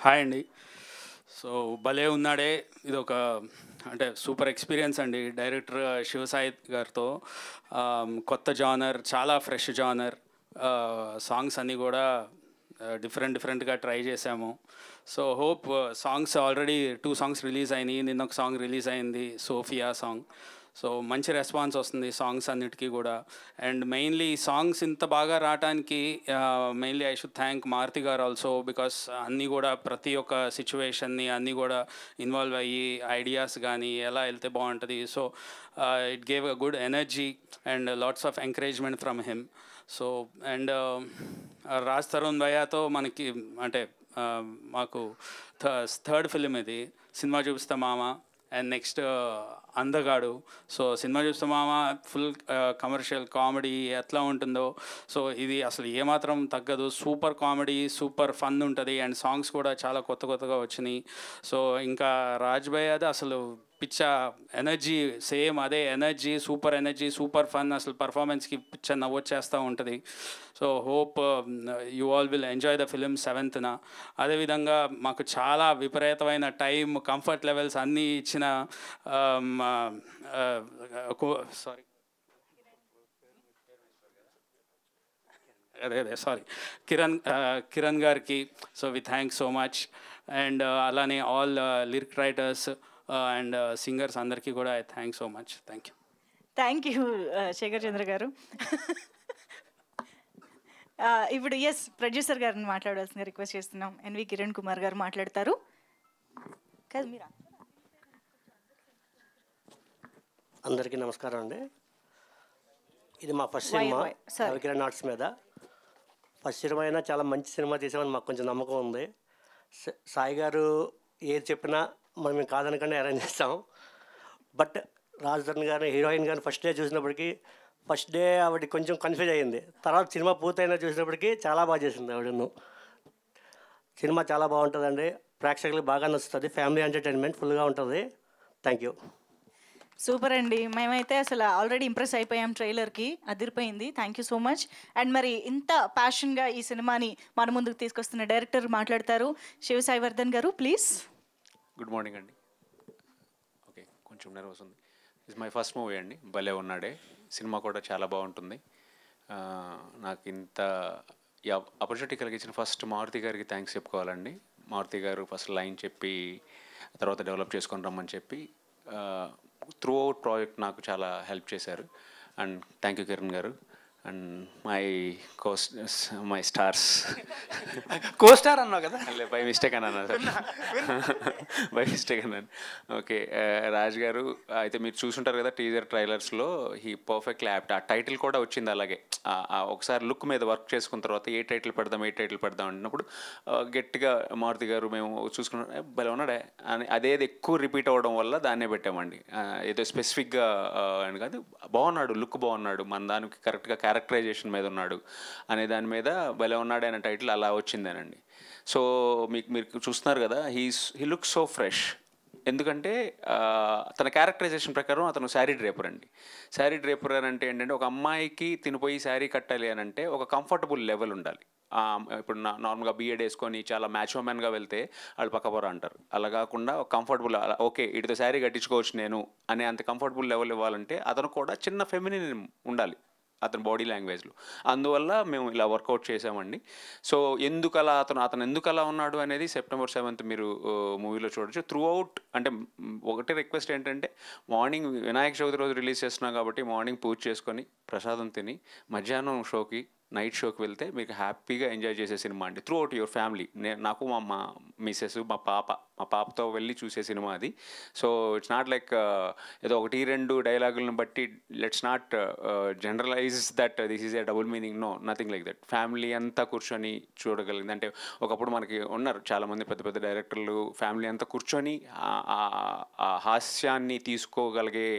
Hi అండి. So భలే ఉన్నాడే ఇది ఒక అంటే సూపర్ ఎక్స్పీరియన్స్ అండి. డైరెక్టర్ శివసాయి గారితో కొత్త జానర్, చాలా ఫ్రెష్ జానర్. సాంగ్స్ అన్నీ కూడా డిఫరెంట్గా ట్రై చేశాము. So hope songs already 2 songs release అయినాయి. నిన్న ఒక సాంగ్ రిలీజ్ అయింది, సోఫియా సాంగ్. సో మంచి రెస్పాన్స్ వస్తుంది సాంగ్స్ అన్నిటికీ కూడా. అండ్ మెయిన్లీ సాంగ్స్ ఇంత బాగా రావడానికి mainly I should thank Maruthi garu also, because అన్నీ కూడా ప్రతి ఒక్క సిచ్యువేషన్ని అన్నీ కూడా ఇన్వాల్వ్ అయ్యి ఐడియాస్ కానీ ఎలా వెళ్తే బాగుంటుంది. So it gave a good energy and lots of encouragement from him. So and Raj Tarun భయ్యాతో మనకి అంటే మాకు థర్డ్ ఫిలిం ఇది, సినిమా చూపిస్తా మామ. And next Andhagadu. సో సినిమా చూస్తే మామ ఫుల్ కమర్షియల్ కామెడీ ఎట్లా ఉంటుందో సో ఇది అసలు ఏమాత్రం తగ్గదు. సూపర్ కామెడీ, సూపర్ ఫన్ ఉంటుంది. అండ్ సాంగ్స్ కూడా చాలా కొత్తగా వచ్చినాయి. సో ఇంకా రాజ్ భయ్ అది అసలు పిచ్చ ఎనర్జీ, సేమ్ అదే energy, super energy, super fun. అసలు పర్ఫార్మెన్స్కి పిచ్చ నవ్వొచ్చేస్తూ ఉంటుంది. So hope you all will enjoy the film 7th. అదేవిధంగా మాకు చాలా విపరీతమైన టైం, కంఫర్ట్ లెవెల్స్ అన్నీ ఇచ్చిన సారీ సారీ కిరణ్ గారికి. So we thanks so much. And అలానే all lyric writers and singers అందరికీ కూడా I thank so much. Thank you Shekhar Chandra garu. ఇప్పుడు ఎస్ ప్రొడ్యూసర్ గారిని మాట్లాడాల్సిందిగా రిక్వెస్ట్ చేస్తున్నాం. ఎన్వి కిరణ్ కుమార్ గారు మాట్లాడతారు. కాదు మీరు. అందరికీ నమస్కారం అండి. ఇది మా ఫస్ట్ సినిమా కిరణ్ ఆర్ట్స్ మీద. ఫస్ట్ సినిమా అయినా చాలా మంచి సినిమా తీసామని మాకు కొంచెం నమ్మకం ఉంది. సాయి గారు ఏది చెప్పినా మేము కాదనకుండా అరేంజ్ చేస్తాం. బట్ రాజధాని గారిని, హీరోయిన్ గారిని ఫస్ట్ డే చూసినప్పటికీ, ఫస్ట్ డే ఆవిడ కొంచెం కన్ఫ్యూజ్ అయ్యింది. తర్వాత సినిమా పూర్తయినా చూసినప్పటికీ చాలా బాగా చేసింది ఆవిడను. సినిమా చాలా బాగుంటుందండి, ప్రేక్షకులకు బాగా నచ్చుతుంది. ఫ్యామిలీ ఎంటర్టైన్మెంట్ ఫుల్గా ఉంటుంది. Thank you. సూపర్ అండి. మేమైతే అసలు ఆల్రెడీ ఇంప్రెస్ అయిపోయాం, ట్రైలర్కి అదిరిపోయింది. Thank you so much. And మరి ఇంత ప్యాషన్గా ఈ సినిమాని మన ముందుకు తీసుకొస్తున్న డైరెక్టర్ మాట్లాడతారు, శివసాయి వర్ధన్ గారు, ప్లీజ్. గుడ్ మార్నింగ్ అండి. ఓకే, కొంచెం నర్వస్ ఉంది. ఇది మై ఫస్ట్ మూవీ అండి, భలే ఉన్నాడే. సినిమా కూడా చాలా బాగుంటుంది. నాకు ఇంత ఈ ఆపర్చునిటీ కలిగించిన ఫస్ట్ మారుతి గారికి థ్యాంక్స్ చెప్పుకోవాలండి. మారుతి గారు ఫస్ట్ లైన్ చెప్పి తర్వాత డెవలప్ చేసుకొని రమ్మని చెప్పి త్రూ అవుట్ ప్రాజెక్ట్ నాకు చాలా హెల్ప్ చేశారు. అండ్ థ్యాంక్ యూ కిరణ్ గారు. And my stars. కోస్టార్ అన్నావు కదా? బై మిస్టేక్ అని అన్నా సార్, బై మిస్టేక్ అన్నాను. ఓకే, రాజ్ గారు అయితే మీరు చూసుంటారు కదా టీజర్ ట్రైలర్స్లో, హీ పర్ఫెక్ట్లీ యాప్ట్. ఆ టైటిల్ కూడా వచ్చింది అలాగే. ఒకసారి లుక్ మీద వర్క్ చేసుకున్న తర్వాత ఏ టైటిల్ పెడదాం అన్నప్పుడు గట్టిగా మారుతి గారు మేము చూసుకున్నాం, భలే ఉన్నాడే అని అదేది ఎక్కువ రిపీట్ అవ్వడం వల్ల దాన్నే పెట్టామండి. ఏదో స్పెసిఫిక్గా అని కాదు, బాగున్నాడు, లుక్ బాగున్నాడు, మన దానికి కరెక్ట్గా క్యారెక్టరైజేషన్ మీద ఉన్నాడు అనే దాని మీద భలే ఉన్నాడు అనే టైటిల్ అలా వచ్చిందేనండి. సో మీరు చూస్తున్నారు కదా, హీ లుక్స్ సో ఫ్రెష్. ఎందుకంటే తన క్యారెక్టరైజేషన్ ప్రకారం అతను శారీ డ్రేపర్ అండి. శారీ డ్రేపర్ అని అంటే ఏంటంటే, ఒక అమ్మాయికి తినిపోయి శారీ కట్టాలి అని అంటే ఒక కంఫర్టబుల్ లెవెల్ ఉండాలి. ఇప్పుడు నార్మల్గా బీఎడ్ వేసుకొని చాలా మ్యాచ్మెన్గా వెళ్తే వాళ్ళు పక్కపొర అంటారు. అలా కాకుండా ఒక కంఫర్టబుల్, ఓకే వీటితో శారీ కట్టించుకోవచ్చు నేను అనే అంత కంఫర్టబుల్ లెవెల్ ఇవ్వాలంటే అతను కూడా చిన్న ఫెమినిన్ ఉండాలి అతని బాడీ లాంగ్వేజ్లో. అందువల్ల మేము ఇలా వర్కౌట్ చేసామండి. సో అతను ఎందుకు అలా ఉన్నాడు అనేది September 7th మీరు మూవీలో చూడొచ్చు. త్రూ అవుట్ అంటే ఒకటే రిక్వెస్ట్ ఏంటంటే, మార్నింగ్ వినాయక చవితి రోజు రిలీజ్ చేస్తున్నాం కాబట్టి మార్నింగ్ పూజ చేసుకొని ప్రసాదం తిని మధ్యాహ్నం నైట్ షోకి వెళ్తే మీకు హ్యాపీగా ఎంజాయ్ చేసే సినిమా అండి. Through out your family. నాకు మా మిస్సెస్, మా పాపతో వెళ్ళి చూసే సినిమా అది. సో ఇట్స్ నాట్ లైక్ ఏదో 1-2 డైలాగులను బట్టి let's not generalize that this is a double meaning. No, nothing like that. Family అంతా కూర్చొని చూడగలిగింది. అంటే ఒకప్పుడు మనకి ఉన్నారు చాలామంది పెద్ద డైరెక్టర్లు, ఫ్యామిలీ అంతా కూర్చొని ఆ హాస్యాన్ని తీసుకోగలిగే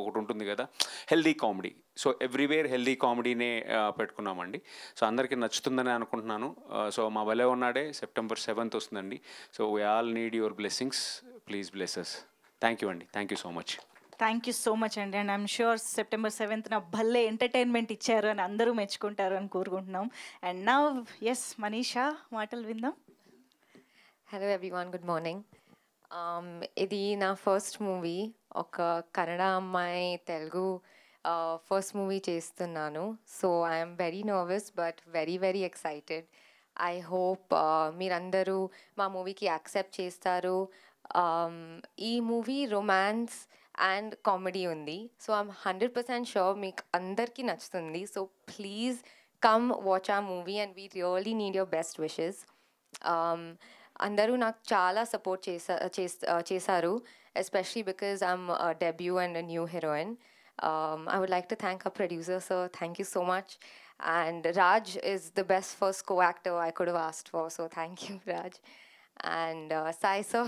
ఒకటి ఉంటుంది కదా, healthy comedy. So everywhere healthy కామెడీనే పెట్టుకున్నామండి. సో అందరికీ నచ్చుతుందని అనుకుంటున్నాను. సో మా భలే ఉన్నాడే September 7th వస్తుందండి. So we all need your blessings. Please bless us. Thank you అండి. Thank you so much. Thank you so much అండి. And I'm sure September 7th భలే ఎంటర్టైన్మెంట్ ఇచ్చారు అని అందరూ మెచ్చుకుంటారు అని కోరుకుంటున్నాం. అండ్ నౌ ఎస్ మనీషా మాటలు విందాం. Hello everyone, good morning. ఇది నా ఫస్ట్ మూవీ. ఒక కన్నడ అమ్మాయి తెలుగు ఫస్ట్ మూవీ చేస్తున్నాను. So I'm very nervous but very very excited. I hope మీరందరూ మా మూవీకి యాక్సెప్ట్ చేస్తారు. ఈ మూవీ రొమాన్స్ అండ్ కామెడీ ఉంది. సో ఐఎమ్ 100% షూర్ మీకు అందరికీ నచ్చుతుంది. సో ప్లీజ్ కమ్ వాచ్ ఆ movie and we really need your best wishes. అందరూ నాకు చాలా సపోర్ట్ చేశారు, especially because I'm debut and new heroine. I would like to thank our producer, sir. Thank you so much. And Raj is the best first co-actor I could have asked for, so thank you, Raj. And Sai, sir,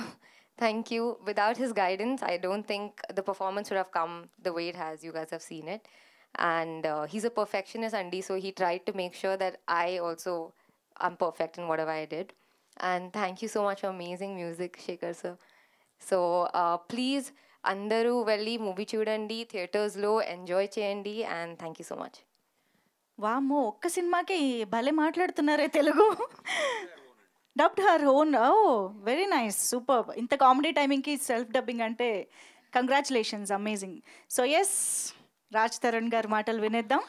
thank you. Without his guidance, I don't think the performance would have come the way it has. You guys have seen it. And he's a perfectionist, Andy, so he tried to make sure that I also am perfect in whatever I did. And thank you so much for amazing music, Shekhar, sir. So please, అందరూ వెళ్ళి movie చూడండి, థియేటర్స్లో enjoy చేయండి. And thank you so much. వామ్మో, ఒక్క సినిమాకి భలే మాట్లాడుతున్నారే Telugu. Dubbed her own. Oh very nice, super. ఇంత కామెడీ టైమింగ్కి సెల్ఫ్ డబ్బింగ్ అంటే congratulations, amazing. So yes, Raj Tarun గారి మాటలు వినేద్దాం.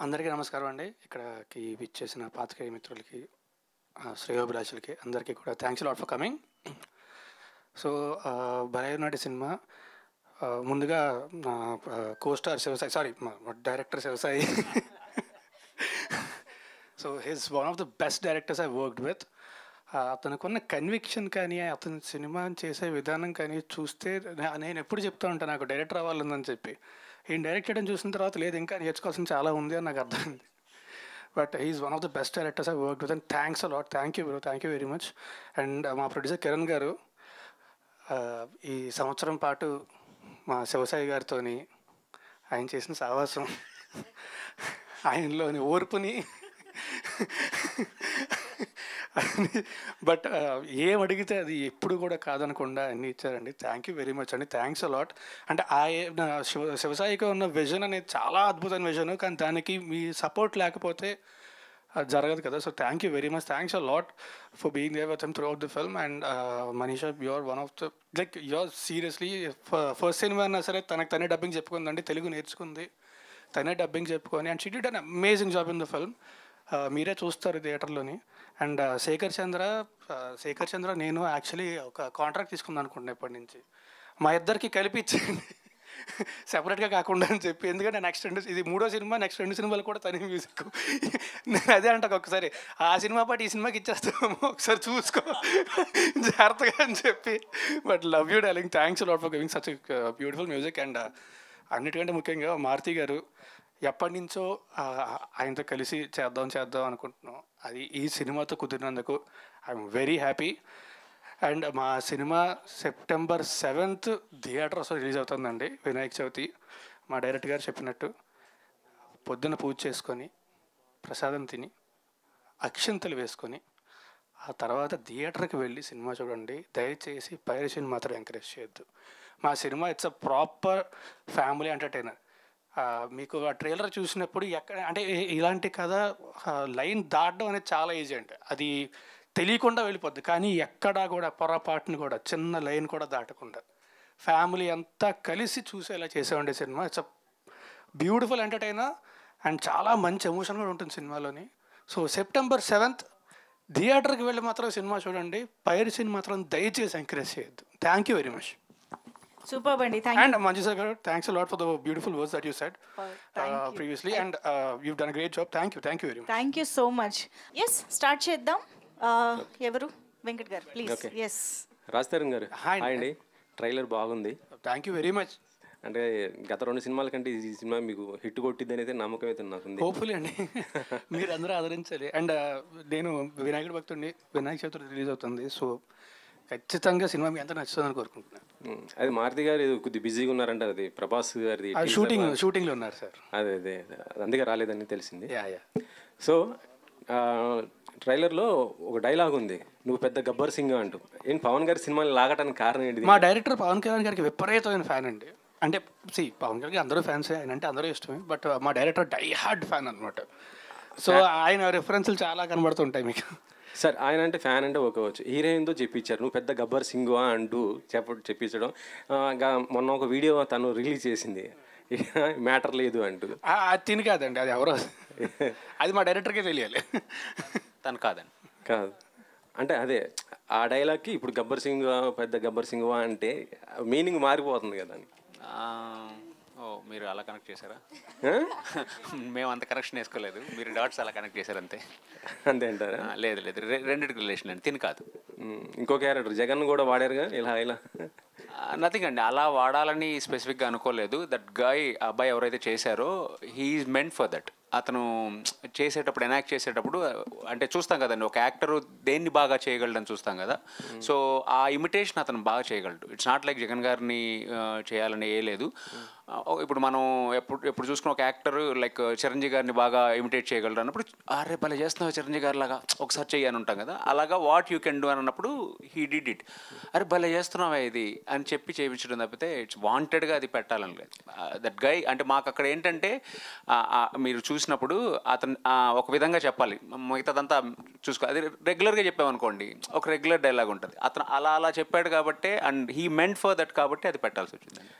అందరికీ నమస్కారం అండి. ఇక్కడికి విచ్చేసిన పాత్రికేయ మిత్రులకి, శ్రేయోభిలాషులకి అందరికీ కూడా thanks lot for coming. So భలే నాటి సినిమా. ముందుగా costar Shivasai, sorry director Shivasai. So he's one of the best directors I worked with. అతనుకున్న కన్విక్షన్ కానీ, అతను సినిమా చేసే విధానం కానీ చూస్తే నేను ఎప్పుడు చెప్తూ ఉంటాను నాకు డైరెక్టర్ అవ్వాలని చెప్పి. ఈయన డైరెక్ట్ చేయడం చూసిన తర్వాత లేదు, ఇంకా నేర్చుకోవాల్సిన చాలా ఉంది అని నాకు అర్థమైంది. But he's one of the best directors I worked with. And thanks a lot. Thank you bro, thank you very much. And మా ప్రొడ్యూసర్ కిరణ్ గారు ఈ సంవత్సరం పాటు మా శివసాయి గారితో ఆయన చేసిన సావాసం, ఆయనలోని ఓర్పుని, బట్ ఏం అడిగితే అది ఎప్పుడు కూడా కాదనకుండా అన్నీ ఇచ్చారండి. థ్యాంక్ యూ వెరీ మచ్ అండి. Thanks a lot. అంటే శివసాయికి ఉన్న విజన్ అనేది చాలా అద్భుతమైన విజన్, కానీ దానికి మీ సపోర్ట్ లేకపోతే అది జరగదు కదా. So thank you very much. Thanks a lot for being there with him throughout the film. And Manisha, you're one of the like you're seriously first cinema అయినా సరే తనకు తనే డబ్బింగ్ చెప్పుకుందండి, తెలుగు నేర్చుకుంది, తనే డబ్బింగ్ చెప్పుకొని. And she did an amazing job in the film. మీరే చూస్తారు థియేటర్లోని. And Shekhar చంద్ర నేను యాక్చువల్లీ ఒక కాంట్రాక్ట్ తీసుకుందాం అనుకుంటున్నాను ఇప్పటి నుంచి, మా ఇద్దరికి కలిపి ఇచ్చేయండి సెపరేట్గా కాకుండా అని చెప్పి. ఎందుకంటే నెక్స్ట్ ఇది 3వ సినిమా, నెక్స్ట్ 2 సినిమాలు కూడా తనే మ్యూజిక్. నేను అదే అంటాను ఒకసారి, ఆ సినిమా పాటు ఈ సినిమాకి ఇచ్చేస్తాము, ఒకసారి చూసుకో జాగ్రత్తగా అని చెప్పి. But love you darling, thanks lot for giving such beautiful music. And అన్నిటికంటే ముఖ్యంగా మారుతి గారు, ఎప్పటి నుంచో ఆయనతో కలిసి చేద్దాం అనుకుంటున్నాం. అది ఈ సినిమాతో కుదిరినందుకు ఐఎమ్ వెరీ హ్యాపీ. అండ్ మా సినిమా September 7th థియేటర్స్లో రిలీజ్ అవుతుందండి, వినాయక చవితి. మా డైరెక్టర్ గారు చెప్పినట్టు పొద్దున్న పూజ చేసుకొని, ప్రసాదం తిని, అక్షంతలు వేసుకొని, ఆ తర్వాత థియేటర్కి వెళ్ళి సినిమా చూడండి. దయచేసి పైరసీని మాత్రం ఎంకరేజ్ చేయొద్దు. మా cinema it's a proper family entertainer. మీకు ఆ ట్రైలర్ చూసినప్పుడు ఎక్కడ అంటే ఇలాంటి కథ లైన్ దాటడం అనేది చాలా ఈజీ అండి, అది తెలియకుండా వెళ్ళిపోద్ది. కానీ ఎక్కడా కూడా పొరపాటుని కూడా చిన్న లైన్ కూడా దాటకుండా ఫ్యామిలీ అంతా కలిసి చూసేలా చేసేవండి సినిమా. It's a beautiful entertainer and చాలా మంచి ఎమోషన్ కూడా ఉంటుంది సినిమాలోని. సో September 7th థియేటర్కి వెళ్ళి మాత్రం సినిమా చూడండి, పైరసీని మాత్రం దయచేసి ఎంకరేజ్ చేయొద్దు. Thank you very much. Super అండి. And Manjusa garu, thanks a lot for the beautiful words that you said previously, and you've done a great job. Thank you very much. Thank you so much. Yes, start చేద్దాం. ఎవరు? వెంకట్ గారు please. Yes, Raj Tarun గారు, hi అండి. Trailer బాగుంది. Thank you very much. అంటే గత 2 సినిమాల కంటే ఈ సినిమా మీకు హిట్ కొట్టిద్ది అనేది నమ్మకం అయితే నాకుంది. హోప్ఫుల్లీ అండి, మీరు అందరూ ఆదరించాలి. అండ్ నేను వినాయకుడి భక్తుడిని, వినాయక చవితి రిలీజ్ అవుతుంది. సో ఖచ్చితంగా సినిమా మీ అంతా నచ్చుతుందని కోరుకుంటున్నాను. అది మారుతి గారు కొద్దిగా బిజీగా ఉన్నారంట, అది ప్రభాస్ గారిది షూటింగ్లో ఉన్నారు సార్. అదే అందుకే రాలేదని తెలిసింది. యా. సో ట్రైలర్లో ఒక డైలాగ్ ఉంది, నువ్వు పెద్ద గబ్బర్ సింగ్ అంటూ. ఏం పవన్ గారి సినిమాని లాగటానికి కారణం ఏంటి? మా డైరెక్టర్ పవన్ కళ్యాణ్ గారికి విపరీతమైన ఫ్యాన్ అండి. అంటే పవన్ కళ్యాణ్ అందరూ ఫ్యాన్సే, ఆయన అంటే అందరూ ఇష్టమే. బట్ మా డైరెక్టర్ డై హార్డ్ ఫ్యాన్ అనమాట. సో ఆయన రెఫరెన్స్లు చాలా కనబడుతుంటాయి మీకు. సార్ ఆయన అంటే ఫ్యాన్ అంటే ఒకేవచ్చు, హీరోయిన్తో చెప్పించారు నువ్వు పెద్ద గబ్బర్ సింగ్ అంటూ చెప్పించడం. మొన్న ఒక వీడియో తను రిలీజ్ చేసింది, మ్యాటర్ లేదు అంటూ. అది తిని కాదండి, అది ఎవరో అది మా డైరెక్టర్కే తెలియాలి. తను కాదండి. కాదు అంటే అదే ఆ డైలాగ్కి ఇప్పుడు గబ్బర్ సింగ్ పెద్ద గబ్బర్ సింగ్ అంటే మీనింగ్ మారిపోతుంది కదా అని. ఓ మీరు అలా కనెక్ట్ చేశారా? మేము అంత కనెక్షన్ వేసుకోలేదు, మీరు డాట్స్ అలా కనెక్ట్ చేశారు అంతే. అంతే అంటారా? లేదు లేదు, రెండింటికి రిలేషన్ అండి, తిని కాదు. ఇంకో క్యారెక్టర్ జగన్ కూడా వాడారుగా ఇలా ఇలా. నథింగ్ అండి, అలా వాడాలని స్పెసిఫిక్గా అనుకోలేదు. దట్ గాయ్ అబ్బాయి ఎవరైతే చేశారో he is meant for that. అతను చేసేటప్పుడు ఎనాక్ట్ చేసేటప్పుడు అంటే చూస్తాం కదండి, ఒక యాక్టరు దేన్ని బాగా చేయగలడని చూస్తాం కదా. సో ఆ ఇమిటేషన్ అతను బాగా చేయగలడు. ఇట్స్ నాట్ లైక్ జగన్ గారిని చేయాలని ఏ లేదు. ఇప్పుడు మనం ఎప్పుడు చూసుకున్న ఒక యాక్టర్ లైక్ చిరంజీవి గారిని బాగా ఇమిటేట్ చేయగలరు అన్నప్పుడు అరే భలే చేస్తున్నావు చిరంజీవి గారి లాగా ఒకసారి చెయ్యని ఉంటాం కదా. అలాగా వాట్ యూ కెన్ డూ అని అన్నప్పుడు హీ డిడ్ ఇట్. అరే భలే చేస్తున్నావా ఇది అని చెప్పి చేయించడం తప్పితే ఇట్స్ వాంటెడ్గా అది పెట్టాలని లేదు. దట్ గై అంటే మాకు అక్కడ ఏంటంటే మీరు చూసినప్పుడు అతను ఒక విధంగా చెప్పాలి, మిగతాదంతా చూసుకో. అది రెగ్యులర్గా చెప్పామనుకోండి ఒక రెగ్యులర్ డైలాగ్ ఉంటుంది. అతను అలా చెప్పాడు కాబట్టి and he meant for that కాబట్టి అది పెట్టాల్సి వచ్చిందండి.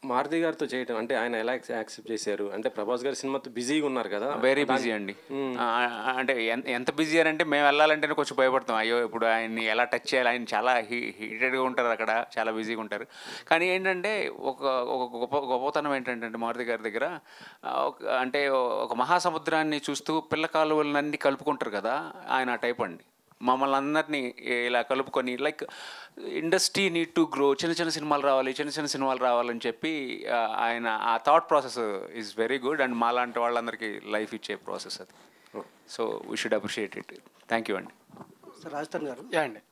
మారుతి గారితో చేయటం అంటే ఆయన ఎలా యాక్సెప్ట్ చేశారు? అంటే ప్రభాస్ గారి సినిమాతో బిజీగా ఉన్నారు కదా. వెరీ బిజీ అండి. అంటే ఎంత బిజీ అని అంటే మేము వెళ్ళాలంటేనే కొంచెం భయపడతాం, అయ్యో ఇప్పుడు ఆయన్ని ఎలా టచ్ చేయాలి, ఆయన చాలా హీటెడ్గా ఉంటారు అక్కడ, చాలా బిజీగా ఉంటారు. కానీ ఏంటంటే ఒక గొప్పతనం ఏంటంటే మారుతి గారి దగ్గర అంటే ఒక మహాసముద్రాన్ని చూస్తూ పిల్ల కాలువలన్నీ కలుపుకుంటారు కదా, ఆయన ఆ టైప్ అండి. మమ్మల్ని అందరినీ ఇలా కలుపుకొని like industry need to grow, చిన్న సినిమాలు రావాలని చెప్పి ఆయన ఆ thought process is very good. And మాలాంటి వాళ్ళందరికీ లైఫ్ ఇచ్చే ప్రాసెస్ అది. So we should appreciate it. Thank you అండి. సార్ రాజస్థాన్ గారు, అండి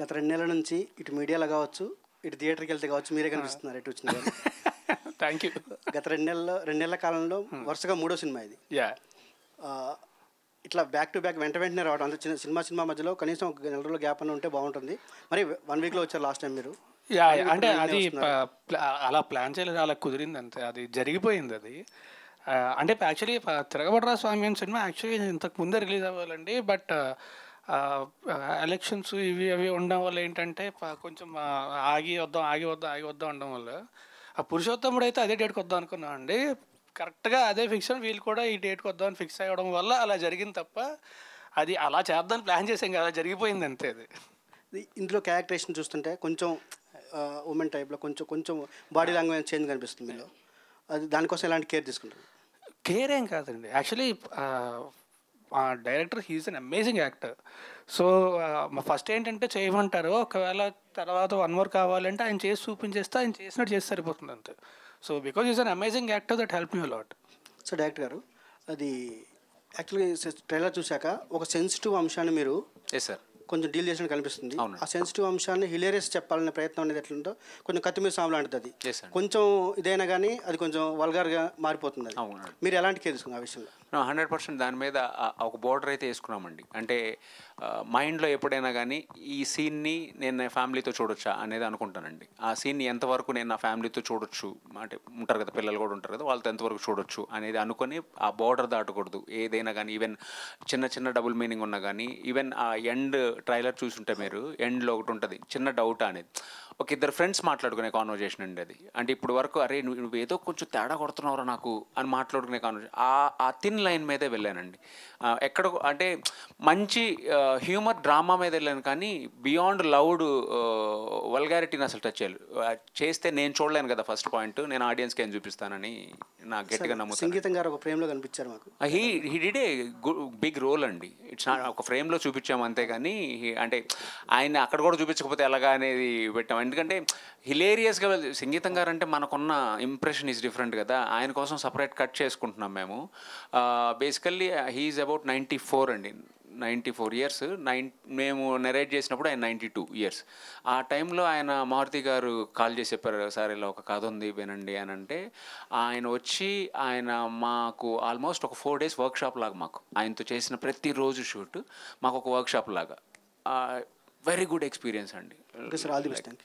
గత 2 నెలల నుంచి ఇటు మీడియాలో కావచ్చు, ఇటు థియేటర్కి వెళ్తే కావచ్చు, మీరే కనిపిస్తున్నారు ఎటు వచ్చిన గారు. Thank you. గత 2 నెలల కాలంలో వరుసగా 3వ సినిమా ఇది. ఇట్లా బ్యాక్ టు బ్యాక్ వెంటనే రావడం, అంత చిన్న సినిమా మధ్యలో కనీసం ఒక 1 నెల రోజుల గ్యాప్ అని ఉంటే బాగుంటుంది. మరి 1 వీక్లో వచ్చారు లాస్ట్ టైం మీరు. అంటే అది అలా ప్లాన్ చేయలేదు, అలా కుదిరింది అంతే, అది జరిగిపోయింది అది. అంటే యాక్చువల్లీ తిరగబడరా స్వామి అని సినిమా యాక్చువల్లీ ఇంతకు ముందే రిలీజ్ అవ్వాలండి. బట్ ఎలక్షన్స్ ఇవి అవి ఉండడం వల్ల ఏంటంటే కొంచెం ఆగి వద్దాం ఉండడం వల్ల ఆ పురుషోత్తముడు అయితే అదే డేట్కి వద్దాం అనుకున్నాం అండి. కరెక్ట్గా అదే ఫిక్స్ అని వీళ్ళు కూడా ఈ డేట్కి వద్దామని ఫిక్స్ అవ్వడం వల్ల అలా జరిగింది తప్ప అది అలా చేద్దామని ప్లాన్ చేసాం కదా, జరిగిపోయింది అంతే. అది ఇందులో క్యారెక్టరేషన్ చూస్తుంటే కొంచెం ఉమెన్ టైప్లో కొంచెం బాడీ లాంగ్వేజ్ చేంజ్ కనిపిస్తుంది మీలో. అది దానికోసం ఎలాంటి కేర్ తీసుకుంటారు? కేర్ ఏం కాదండి, actually director he's an amazing actor. So first ఏంటంటే చేయమంటారు, ఒకవేళ తర్వాత 1 more కావాలంటే ఆయన చేసి చూపించేస్తే ఆయన చేసినట్టు చేసి సరిపోతుంది అంతే. So because is an amazing actor that help me a lot. So director గారు, అది యాక్చువల్లీ ట్రైలర్ చూశాక ఒక సెన్సిటివ్ అంశాన్ని మీరు సార్ కొంచెం డీల్ చేసినట్టు కనిపిస్తుంది. ఆ సెన్సిటివ్ అంశాన్ని హిలేరియస్ చెప్పాలనే ప్రయత్నం అనేది ఎట్లుందో కొంచెం కత్తిమీద సాము లాంటిది. అది కొంచెం ఇదైనా కానీ అది కొంచెం వల్గర్గా మారిపోతుంది. అది మీరు ఎలాంటి కేర్ తీసుకున్నారు ఆ విషయంలో? 100% దాని మీద ఒక బోర్డర్ అయితే వేసుకున్నామండి. అంటే మైండ్లో ఎప్పుడైనా కానీ ఈ సీన్ని నేను నా ఫ్యామిలీతో చూడొచ్చా అనేది అనుకుంటానండి. ఆ సీన్ని ఎంతవరకు నేను నా ఫ్యామిలీతో చూడొచ్చు, అంటే ఉంటారు కదా పిల్లలు కూడా ఉంటారు కదా, వాళ్ళతో ఎంతవరకు చూడొచ్చు అనేది అనుకొని ఆ బోర్డర్ దాటకూడదు. ఏదైనా కానీ ఈవెన్ చిన్న డబుల్ మీనింగ్ ఉన్నా కానీ, ఈవెన్ ఆ ఎండ్ ట్రైలర్ చూసుంటే మీరు ఎండ్లో ఒకటి ఉంటుంది చిన్న డౌట్ అనేది, ఒక 2 ఫ్రెండ్స్ మాట్లాడుకునే కాన్వర్జేషన్ అండి అది. అంటే ఇప్పుడు వరకు అరే నువ్వు ఏదో కొంచెం తేడా కొడుతున్నావురా నాకు అని మాట్లాడుకునే కాన్వర్జేషన్ ఆ థిన్ లైన్ మీదే వెళ్ళానండి. ఎక్కడ అంటే మంచి హ్యూమర్ డ్రామా మీద వెళ్ళాను, కానీ బియాండ్ లౌడ్ వల్గారిటీని అసలు టచ్ చేస్తే నేను చూడలేను కదా. ఫస్ట్ పాయింట్ నేను ఆడియన్స్కి ఏం చూపిస్తానని నాకు గట్టిగా నమ్ముతాను. సంగీతం గారు ఒక ఫ్రేమ్లో కనిపించారు మాకు. He did a big role అండి. ఇట్స్ నాట్ ఒక ఫ్రేమ్లో చూపించాము అంతేగాని అంటే ఆయన అక్కడ కూడా చూపించకపోతే ఎలాగా అనేది పెట్టాము. ఎందుకంటే హిలేరియస్గా సంగీతం గారు అంటే మనకున్న ఇంప్రెషన్ ఈజ్ డిఫరెంట్ కదా, ఆయన కోసం సపరేట్ కట్ చేసుకుంటున్నాం మేము. బేసికల్లీ హీఈస్ అబౌట్ 94 అండి, 94 years. మేము నెరేట్ చేసినప్పుడు ఆయన 92 years. ఆ టైంలో ఆయన మారుతి గారు కాల్ చేసి చెప్పారు, సార్ ఇలా ఒక కథ ఉంది వినండి అని అంటే ఆయన వచ్చి ఆయన మాకు ఆల్మోస్ట్ ఒక 4 days వర్క్షాప్ లాగా మాకు ఆయనతో చేసిన ప్రతిరోజు షూట్ మాకు ఒక వర్క్షాప్ లాగా. వెరీ గుడ్ ఎక్స్పీరియన్స్ అండి.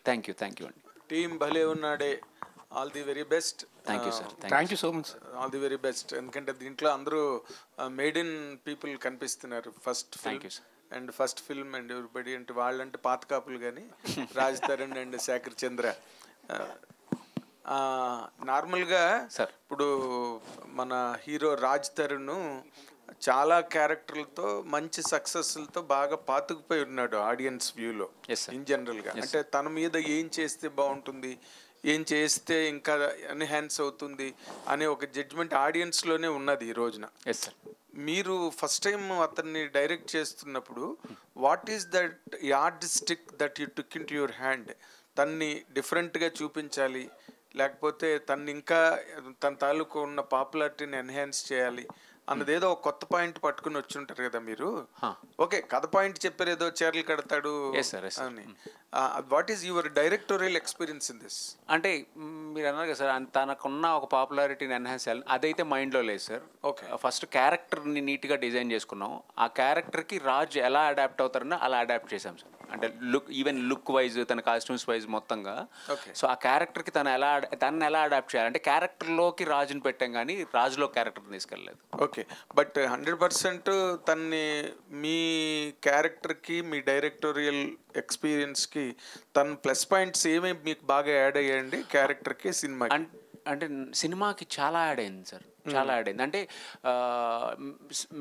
థ్యాంక్ యూ అండి. టీమ్ భలే ఉన్నాడే, all the very best. Thank you sir. Thank you so much. All the very best. ఎందుకంటే దీంట్లో అందరూ మేడ్ ఇన్ పీపుల్ కనిపిస్తున్నారు. First thank you sir. And first film and everybody అంటే వాళ్ళంటే పాత కాపులు కానీ రాజ్ తరుణ్ అండ్ శేఖర్ చంద్ర. నార్మల్గా ఇప్పుడు మన హీరో రాజ్ తరుణ్ చాలా క్యారెక్టర్లతో మంచి సక్సెస్లతో బాగా పాతుకుపోయి ఉన్నాడు ఆడియన్స్ వ్యూలో ఇన్ జనరల్గా. అంటే తన మీద ఏం చేస్తే బాగుంటుంది, ఏం చేస్తే ఇంకా ఎన్హాన్స్ అవుతుంది అనే ఒక జడ్జ్మెంట్ ఆడియన్స్లోనే ఉన్నది ఈ రోజున. మీరు ఫస్ట్ టైం అతన్ని డైరెక్ట్ చేస్తున్నప్పుడు what is that yard stick that you took in to your hand? తన్ని డిఫరెంట్గా చూపించాలి, లేకపోతే తను ఇంకా తన తాలూకు ఉన్న పాపులారిటీని ఎన్హాన్స్ చేయాలి అన్నది ఏదో ఒక కొత్త పాయింట్ పట్టుకుని వచ్చి ఉంటారు కదా మీరు. ఓకే, కథ పాయింట్ చెప్పారు, ఏదో చీరలు కడతాడు అని. What is your directorial experience in this? అంటే మీరు అన్నారు కదా సార్, తనకున్న ఒక పాపులారిటీని ఎన్హాన్స్ చేయాలి, అదైతే మైండ్లో లేదు సార్. ఓకే, ఫస్ట్ క్యారెక్టర్ని నీట్గా డిజైన్ చేసుకున్నాం. ఆ క్యారెక్టర్కి రాజ్ ఎలా అడాప్ట్ అవుతారని అలా అడాప్ట్ చేసాం సార్. అంటే ఈవెన్ లుక్ వైజ్, తన కాస్ట్యూమ్స్ వైజ్ మొత్తంగా. సో ఆ క్యారెక్టర్కి తను ఎలా అడాప్ట్ చేయాలి అంటే క్యారెక్టర్లోకి రాజుని పెట్టాం కానీ రాజులో క్యారెక్టర్ని తీసుకెళ్ళలేదు. ఓకే, బట్ 100% తన్ని మీ క్యారెక్టర్కి మీ డైరెక్టోరియల్ ఎక్స్పీరియన్స్కి తన ప్లస్ పాయింట్స్ ఏమేమి మీకు బాగా యాడ్ అయ్యాయండి క్యారెక్టర్కి, సినిమా? అంటే సినిమాకి చాలా యాడ్ అయింది సార్, చాలా యాడ్ అయింది. అంటే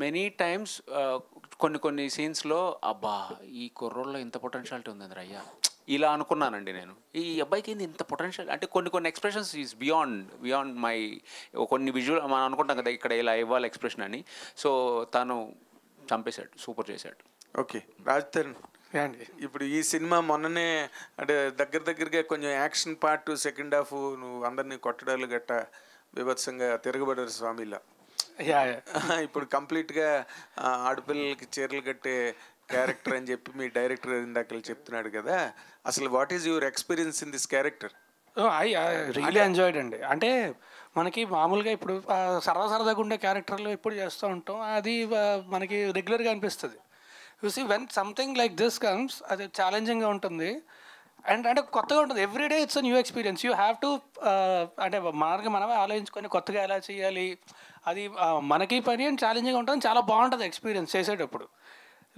మెనీ టైమ్స్ కొన్ని సీన్స్లో అబ్బా ఈ కుర్రోల్లో ఇంత పొటెన్షియాలిటీ ఉందండి అయ్యా ఇలా అనుకున్నానండి నేను. ఈ అబ్బాయికి ఇంత పొటెన్షియల్ అంటే కొన్ని ఎక్స్ప్రెషన్స్ ఈజ్ బియాండ్ మై కొన్ని విజువల్ మనం అనుకుంటాం కదా ఇక్కడ ఇలా ఇవ్వాలి ఎక్స్ప్రెషన్ అని. సో తను చంపేశాడు, సూపర్ చేశాడు. ఓకే, రాజ్ తరుణ్ ఇప్పుడు ఈ సినిమా మొన్ననే అంటే దగ్గరగా కొంచెం యాక్షన్ పార్ట్ సెకండ్ హాఫ్ నువ్వు అందరినీ కొట్టడాలు గట్ట బీభత్సంగా తిరగబడారు స్వామిలా. ఇప్పుడు కంప్లీట్గా ఆడపిల్లలకి చీరలు కట్టే క్యారెక్టర్ అని చెప్పి మీ డైరెక్టర్ ఇందాక చెప్తున్నాడు కదా, అసలు what is your experience in this character? I really enjoyed అండి. అంటే మనకి మామూలుగా ఇప్పుడు సరదాగా ఉండే క్యారెక్టర్లు ఎప్పుడు చేస్తూ ఉంటాం, అది మనకి రెగ్యులర్గా అనిపిస్తుంది. You see when something like this comes, అది ఛాలెంజింగ్గా ఉంటుంది అండ్ అంటే కొత్తగా ఉంటుంది. Everyday it's a new experience. You have to అంటే మనమే ఆలోచించుకొని కొత్తగా ఎలా చేయాలి, అది మనకి పని అని ఛాలెంజింగ్గా ఉంటుంది. చాలా బాగుంటుంది ఎక్స్పీరియన్స్ చేసేటప్పుడు.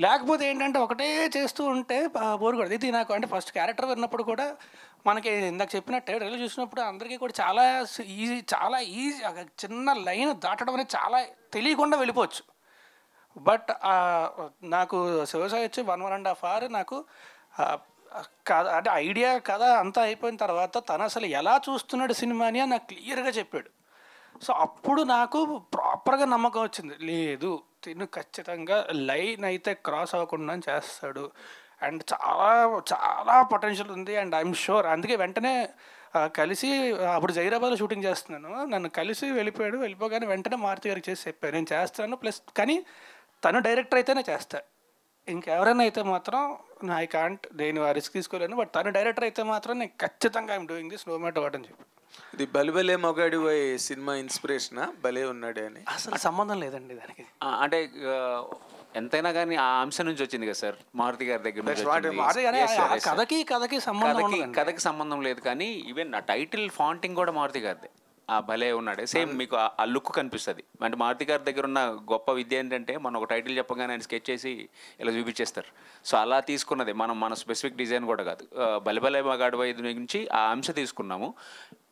లేకపోతే ఏంటంటే ఒకటే చేస్తూ ఉంటే బోర్ కొడదు. ఇది నాకు అంటే ఫస్ట్ క్యారెక్టర్ విన్నప్పుడు కూడా మనకి ఇందాక చెప్పినట్టే ట్రైలర్ చూసినప్పుడు అందరికీ కూడా చాలా ఈజీ చిన్న లైన్ దాటడం అనేది చాలా తెలియకుండా వెళ్ళిపోవచ్చు. బట్ నాకు శివసాయి వచ్చి 1.5 hour నాకు కథ అంటే ఐడియా కథ అంతా అయిపోయిన తర్వాత తను అసలు ఎలా చూస్తున్నాడు సినిమాని అని నాకు క్లియర్గా చెప్పాడు. సో అప్పుడు నాకు ప్రాపర్గా నమ్మకం వచ్చింది, లేదు తిను ఖచ్చితంగా లైన్ అయితే క్రాస్ అవ్వకుండా చేస్తాడు అండ్ చాలా చాలా పొటెన్షియల్ ఉంది అండ్ ఐఎమ్ షూర్. అందుకే వెంటనే కలిసి అప్పుడు జైరాబాద్లో షూటింగ్ చేస్తున్నాను, నన్ను కలిసి వెళ్ళిపోగానే వెంటనే మారుతి గారికి చేసి చెప్పాను నేను చేస్తాను, ప్లస్ కానీ తను డైరెక్టర్ అయితేనే చేస్తా, ఇంకెవరైనా అయితే మాత్రం ఐ కాంట్, నేను ఆ రిస్క్ తీసుకోలేను, బట్ తను డైరెక్టర్ అయితే మాత్రం నేను ఖచ్చితంగా I'm doing this no matter what అని చెప్పి. ఇది బలిబలే మొగాడి పోయి సినిమా ఇన్స్పిరేషనా భలే ఉన్నాడే అని? అసలు సంబంధం లేదండి దానికి. అంటే ఎంతైనా కానీ ఆ అంశం నుంచి వచ్చింది కదా సార్, మారుతి గారి దగ్గర కథకి సంబంధం లేదు కానీ ఈవెన్ ఆ టైటిల్ ఫాంటింగ్ కూడా మారుతి గారిదే. భలే ఉన్నాడే సేమ్ మీకు ఆ లుక్ కనిపిస్తుంది. అంటే మారుతి గారి దగ్గర ఉన్న గొప్ప విద్య ఏంటంటే మనం ఒక టైటిల్ చెప్పగానే ఆయన స్కెచ్ చేసి ఇలా చూపించేస్తారు. సో అలా తీసుకున్నది మన స్పెసిఫిక్ డిజైన్ కూడా కాదు. బలిబలే మగాడు వైద్యు నుంచి ఆ అంశం తీసుకున్నాము.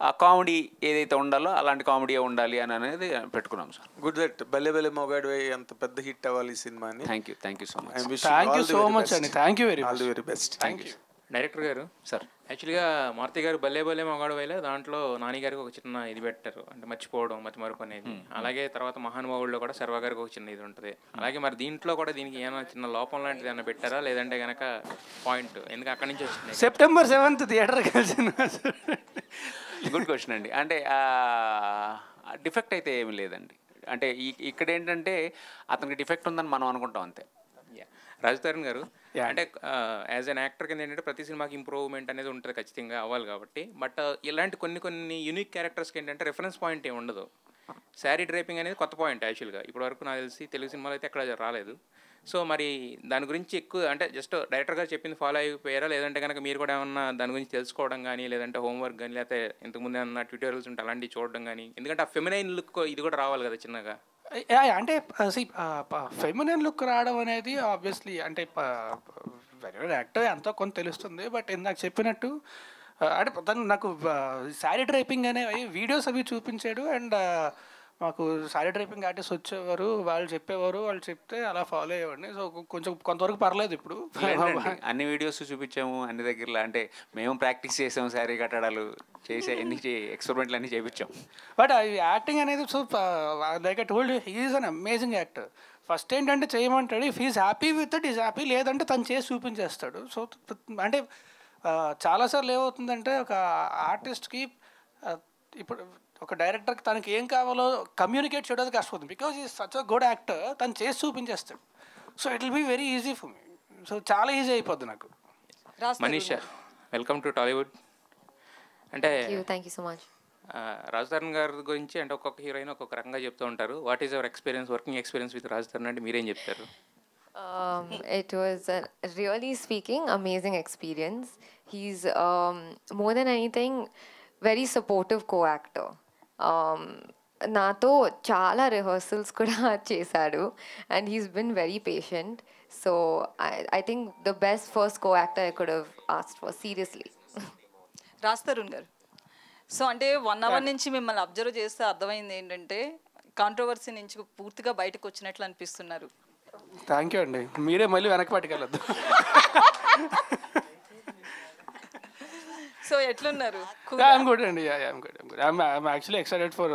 ఆ కామెడీ ఏదైతే ఉండాలో అలాంటి కామెడీ ఉండాలి అని అనేది పెట్టుకున్నాం సార్. గుడ్ దట్ బలిబలే మొగాడు అంత పెద్ద హిట్ అవ్వాలి ఈ సినిమా. Thank you so much. Thank you so much అండి. Thank you very best. Thank you director గారు. సార్ యాక్చువల్గా మారుతి గారు బల్లే మగాడు వేలే దాంట్లో నాని గారికి ఒక చిన్న ఇది పెట్టారు, అంటే మర్చిపోవడం మతిమరుపు అనేది. అలాగే తర్వాత మహానుభావుల్లో కూడా శర్వా గారికి ఒక చిన్న ఇది ఉంటుంది. అలాగే మరి దీంట్లో కూడా దీనికి ఏమైనా చిన్న లోపం లాంటిది ఏమైనా పెట్టారా, లేదంటే కనుక పాయింట్ ఎందుకు అక్కడి నుంచి వచ్చింది? September 7th థియేటర్ కలిసిన. గుడ్ క్వశ్చన్ అండి. అంటే డిఫెక్ట్ అయితే ఏమి లేదండి. అంటే ఇక్కడ ఏంటంటే అతనికి డిఫెక్ట్ ఉందని మనం అనుకుంటాం అంతే. రాజ్ తరుణ్ గారు అంటే యాజ్ అన్ యాక్టర్ కింద ఏంటంటే ప్రతి సినిమాకి ఇంప్రూవ్మెంట్ అనేది ఉంటుంది, ఖచ్చితంగా అవ్వాలి కాబట్టి. బట్ ఇలాంటి కొన్ని యూనిక్ క్యారెక్టర్స్కి ఏంటంటే రెఫరెన్స్ పాయింట్ ఏమి ఉండదు. శారీ డ్రైపింగ్ అనేది కొత్త పాయింట్ యాక్చువల్గా ఇప్పటివరకు నాకు తెలిసి తెలుగు సినిమాలో అయితే ఎక్కడ రాలేదు. సో మరి దాని గురించి ఎక్కువ అంటే జస్ట్ డైరెక్టర్ గారు చెప్పింది ఫాలో అయిపోయారా, లేదంటే కనుక మీరు కూడా ఏమన్నా దాని గురించి తెలుసుకోవడం కానీ, లేదంటే హోంవర్క్ కానీ, లేకపోతే ఇంతకుముందు ఏమన్నా ట్యూటోరియల్స్ ఉంటే అలాంటివి చూడడం కానీ, ఎందుకంటే ఆ ఫెమినైన్ లుక్ ఇది కూడా రావాలి కదా చిన్నగా. అంటే ఫెమినిన్ లుక్ రావడం అనేది ఆబ్వియస్లీ అంటే వెరీ యాక్టర్ ఎంతో కొంత తెలుస్తుంది. బట్ ఇందాక చెప్పినట్టు అంటే తను నాకు శారీ డ్రైపింగ్ అనేవి వీడియోస్ అవి చూపించాడు. అండ్ మాకు శారీ డ్రైపింగ్ ఆర్టిస్ట్ వచ్చేవారు, వాళ్ళు చెప్పేవారు, వాళ్ళు చెప్తే అలా ఫాలో అయ్యేవాడిని. సో కొంచెం కొంతవరకు పర్లేదు. ఇప్పుడు అన్ని వీడియోస్ చూపించాము అన్ని దగ్గరలో, అంటే మేము ప్రాక్టీస్ చేసాము శారీ కట్టడాలు చేసే ఎన్ని ఎక్స్పెరిమెంట్లు అన్నీ చేయించాం. బట్ యాక్టింగ్ అనేది so like I told he is an amazing actor. First ఏంటంటే చేయమంటాడు, if is happy with it is happy, లేదంటే తను చేసి చూపించేస్తాడు. సో అంటే చాలాసార్లు ఏమవుతుందంటే ఒక ఆర్టిస్ట్కి ఇప్పుడు ఒక డైరెక్టర్కి తనకి ఏం కావాలో కమ్యూనికేట్ చేయడానికి కష్టపడుతుంది. Because is such a good actor, తను చేసి చూపించేస్తాడు. So it will be very easy for me. So చాలా ఈజీ అయిపోద్ది నాకు. Manisha, welcome to Tollywood. అంటే thank you so much. Raj Tarun గారి గురించి అంటే ఒక్కొక్క హీరోయిన్ ఒక్కొక్క రకంగా చెప్తూ ఉంటారు. What is your experience, working experience with Raj Tarun అంటే మీరేం చెప్తారు? It was really speaking amazing experience. He's more than anything very supportive co-actor. నాతో చాలా రిహర్సల్స్ కూడా చేశాడు and he's been very patient. So I think the best first co-actor I could have asked for seriously. Raj Tarun garu, so అంటే 1 hour నుంచి మిమ్మల్ని observe చేస్తే అర్థమైంది ఏంటంటే కాంట్రవర్సీ నుంచి పూర్తిగా బయటకు వచ్చినట్లు అనిపిస్తున్నారు. థ్యాంక్ యూ అండి. మీరే మళ్ళీ వెనక్కి పట్టుకెళ్ళొద్దు. సో ఎట్లున్నారు? ఐఎమ్ గుడ్ అండి. I'm actually excited for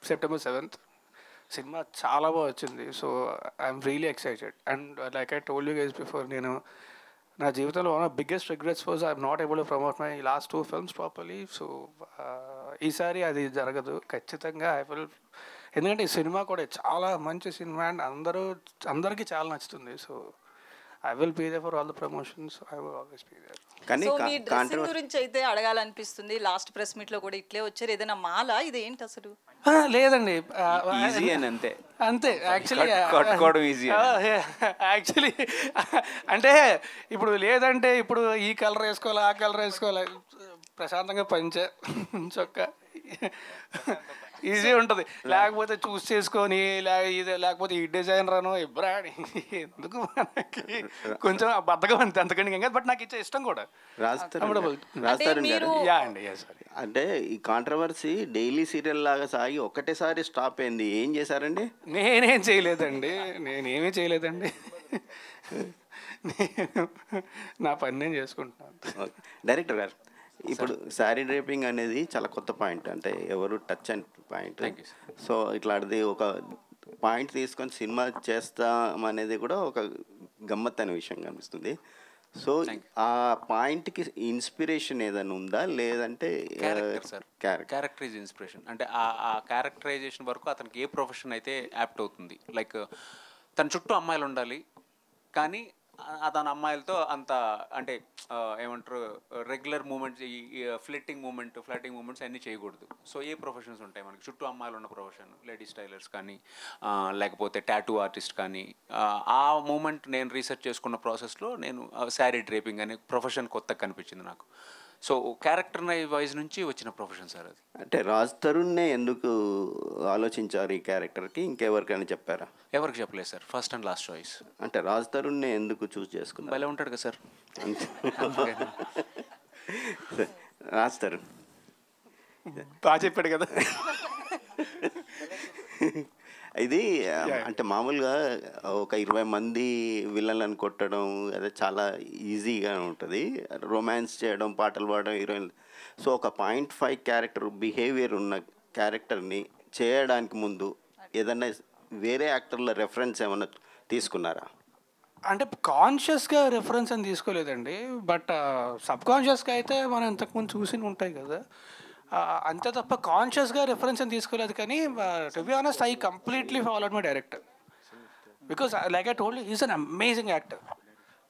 September 7th. Cinema చాలా బాగా వచ్చింది. So I'm really excited. And like I told you guys before, నేను నా జీవితంలో one of biggest regrets was I'm not able to promote my last 2 films properly. So ఈసారి అది జరగదు ఖచ్చితంగా. ఐ విల్, ఎందుకంటే ఈ సినిమా కూడా చాలా మంచి సినిమా అండ్ అందరికీ చాలా నచ్చుతుంది. So I will be there for all the promotions. I will always be there. So me dressing గురించి అయితే అడగాలనిపిస్తుంది. లాస్ట్ ప్రెస్ మీట్ లో కూడా ఇట్లే వచ్చారు. ఏదైనా మాల ఇది ఏంటి అసలు? లేదండి, అంతే. యాక్చువల్లీ అంటే ఇప్పుడు లేదంటే ఇప్పుడు ఈ కలర్ వేసుకోవాలి, ఆ కలర్ వేసుకోవాలి, ప్రశాంతంగా పంచే చొక్కా ఈజీ ఉంటుంది. లేకపోతే చూస్ చేసుకొని లేకపోతే ఈ డిజైన్ రాను ఇబ్రాని ఎందుకు మనకి కొంచెం బద్దగా అంతే, అంతకంటే ఇంకా. బట్ నాకు ఇచ్చే ఇష్టం కూడా. అంటే ఈ కాంట్రవర్సీ డైలీ సీరియల్ లాగా సాగి ఒకటేసారి స్టాప్ అయింది. ఏం చేశారండి? నేనేమీ చేయలేదండి. నా పని నేను చేసుకుంటున్నాను. డైరెక్టర్ గారు, ఇప్పుడు శారీ డ్రేపింగ్ అనేది చాలా కొత్త పాయింట్, అంటే ఎవరు టచ్ అండ్ పాయింట్. సో ఇట్లాంటిది ఒక పాయింట్ తీసుకొని సినిమా చేస్తాం అనేది కూడా ఒక గమ్మత్తైన విషయం కనిపిస్తుంది. సో ఆ పాయింట్కి ఇన్స్పిరేషన్ ఏదైనా ఉందా, లేదంటే క్యారెక్టర్ ఈజ్ ఇన్స్పిరేషన్. అంటే ఆ క్యారెక్టరైజేషన్ వరకు అతనికి ఏ ప్రొఫెషన్ అయితే యాప్ట్ అవుతుంది. లైక్ తన చుట్టూ అమ్మాయిలు ఉండాలి, కానీ తన అమ్మాయిలతో అంత అంటే ఏమంటారు రెగ్యులర్ మూమెంట్స్, ఈ ఫ్లటింగ్ మూమెంట్స్ అన్నీ చేయకూడదు. సో ఏ ప్రొఫెషన్స్ ఉంటాయి మనకి చుట్టూ అమ్మాయిలు ఉన్న ప్రొఫెషన్, లేడీస్ టైలర్స్ కానీ లేకపోతే టాటూ ఆర్టిస్ట్ కానీ. ఆ మూమెంట్ నేను రీసెర్చ్ చేసుకున్న ప్రాసెస్లో నేను శారీ డ్రేపింగ్ అనే ప్రొఫెషన్ కొత్తగా కనిపించింది నాకు. సో క్యారెక్టర్ వైజ్ నుంచి వచ్చిన ప్రొఫెషన్ సార్ అది. అంటే రాజ్ తరుణ్నే ఎందుకు ఆలోచించారు ఈ క్యారెక్టర్కి? ఇంకెవరికైనా చెప్పారా? ఎవరికి చెప్పలేదు sir, first and last choice. అంటే రాజ్ తరుణ్నే ఎందుకు చూస్ చేసుకున్నారు? భలే ఉంటాడు కదా సార్ రాజ్ తరుణ్. బాగా చెప్పాడు కదా. ఇది అంటే మామూలుగా ఒక 20 మంది విలన్లను కొట్టడం అదే చాలా ఈజీగా ఉంటుంది, రొమాన్స్ చేయడం, పాటలు పాడడం, హీరోయిన్. సో ఒక 0.5 క్యారెక్టర్ బిహేవియర్ ఉన్న క్యారెక్టర్ని చేయడానికి ముందు ఏదన్నా వేరే యాక్టర్ల రెఫరెన్స్ ఏమన్నా తీసుకున్నారా? అంటే కాన్షియస్గా రెఫరెన్స్ అని తీసుకోలేదండి, బట్ సబ్కాన్షియస్గా అయితే మనం ఇంతకుముందు చూసి ఉంటాయి కదా, అంతే తప్ప కాన్షియస్గా రెఫరెన్స్ అని తీసుకోలేదు. కానీ to be honest I completely followed my director because like I told is an amazing actor.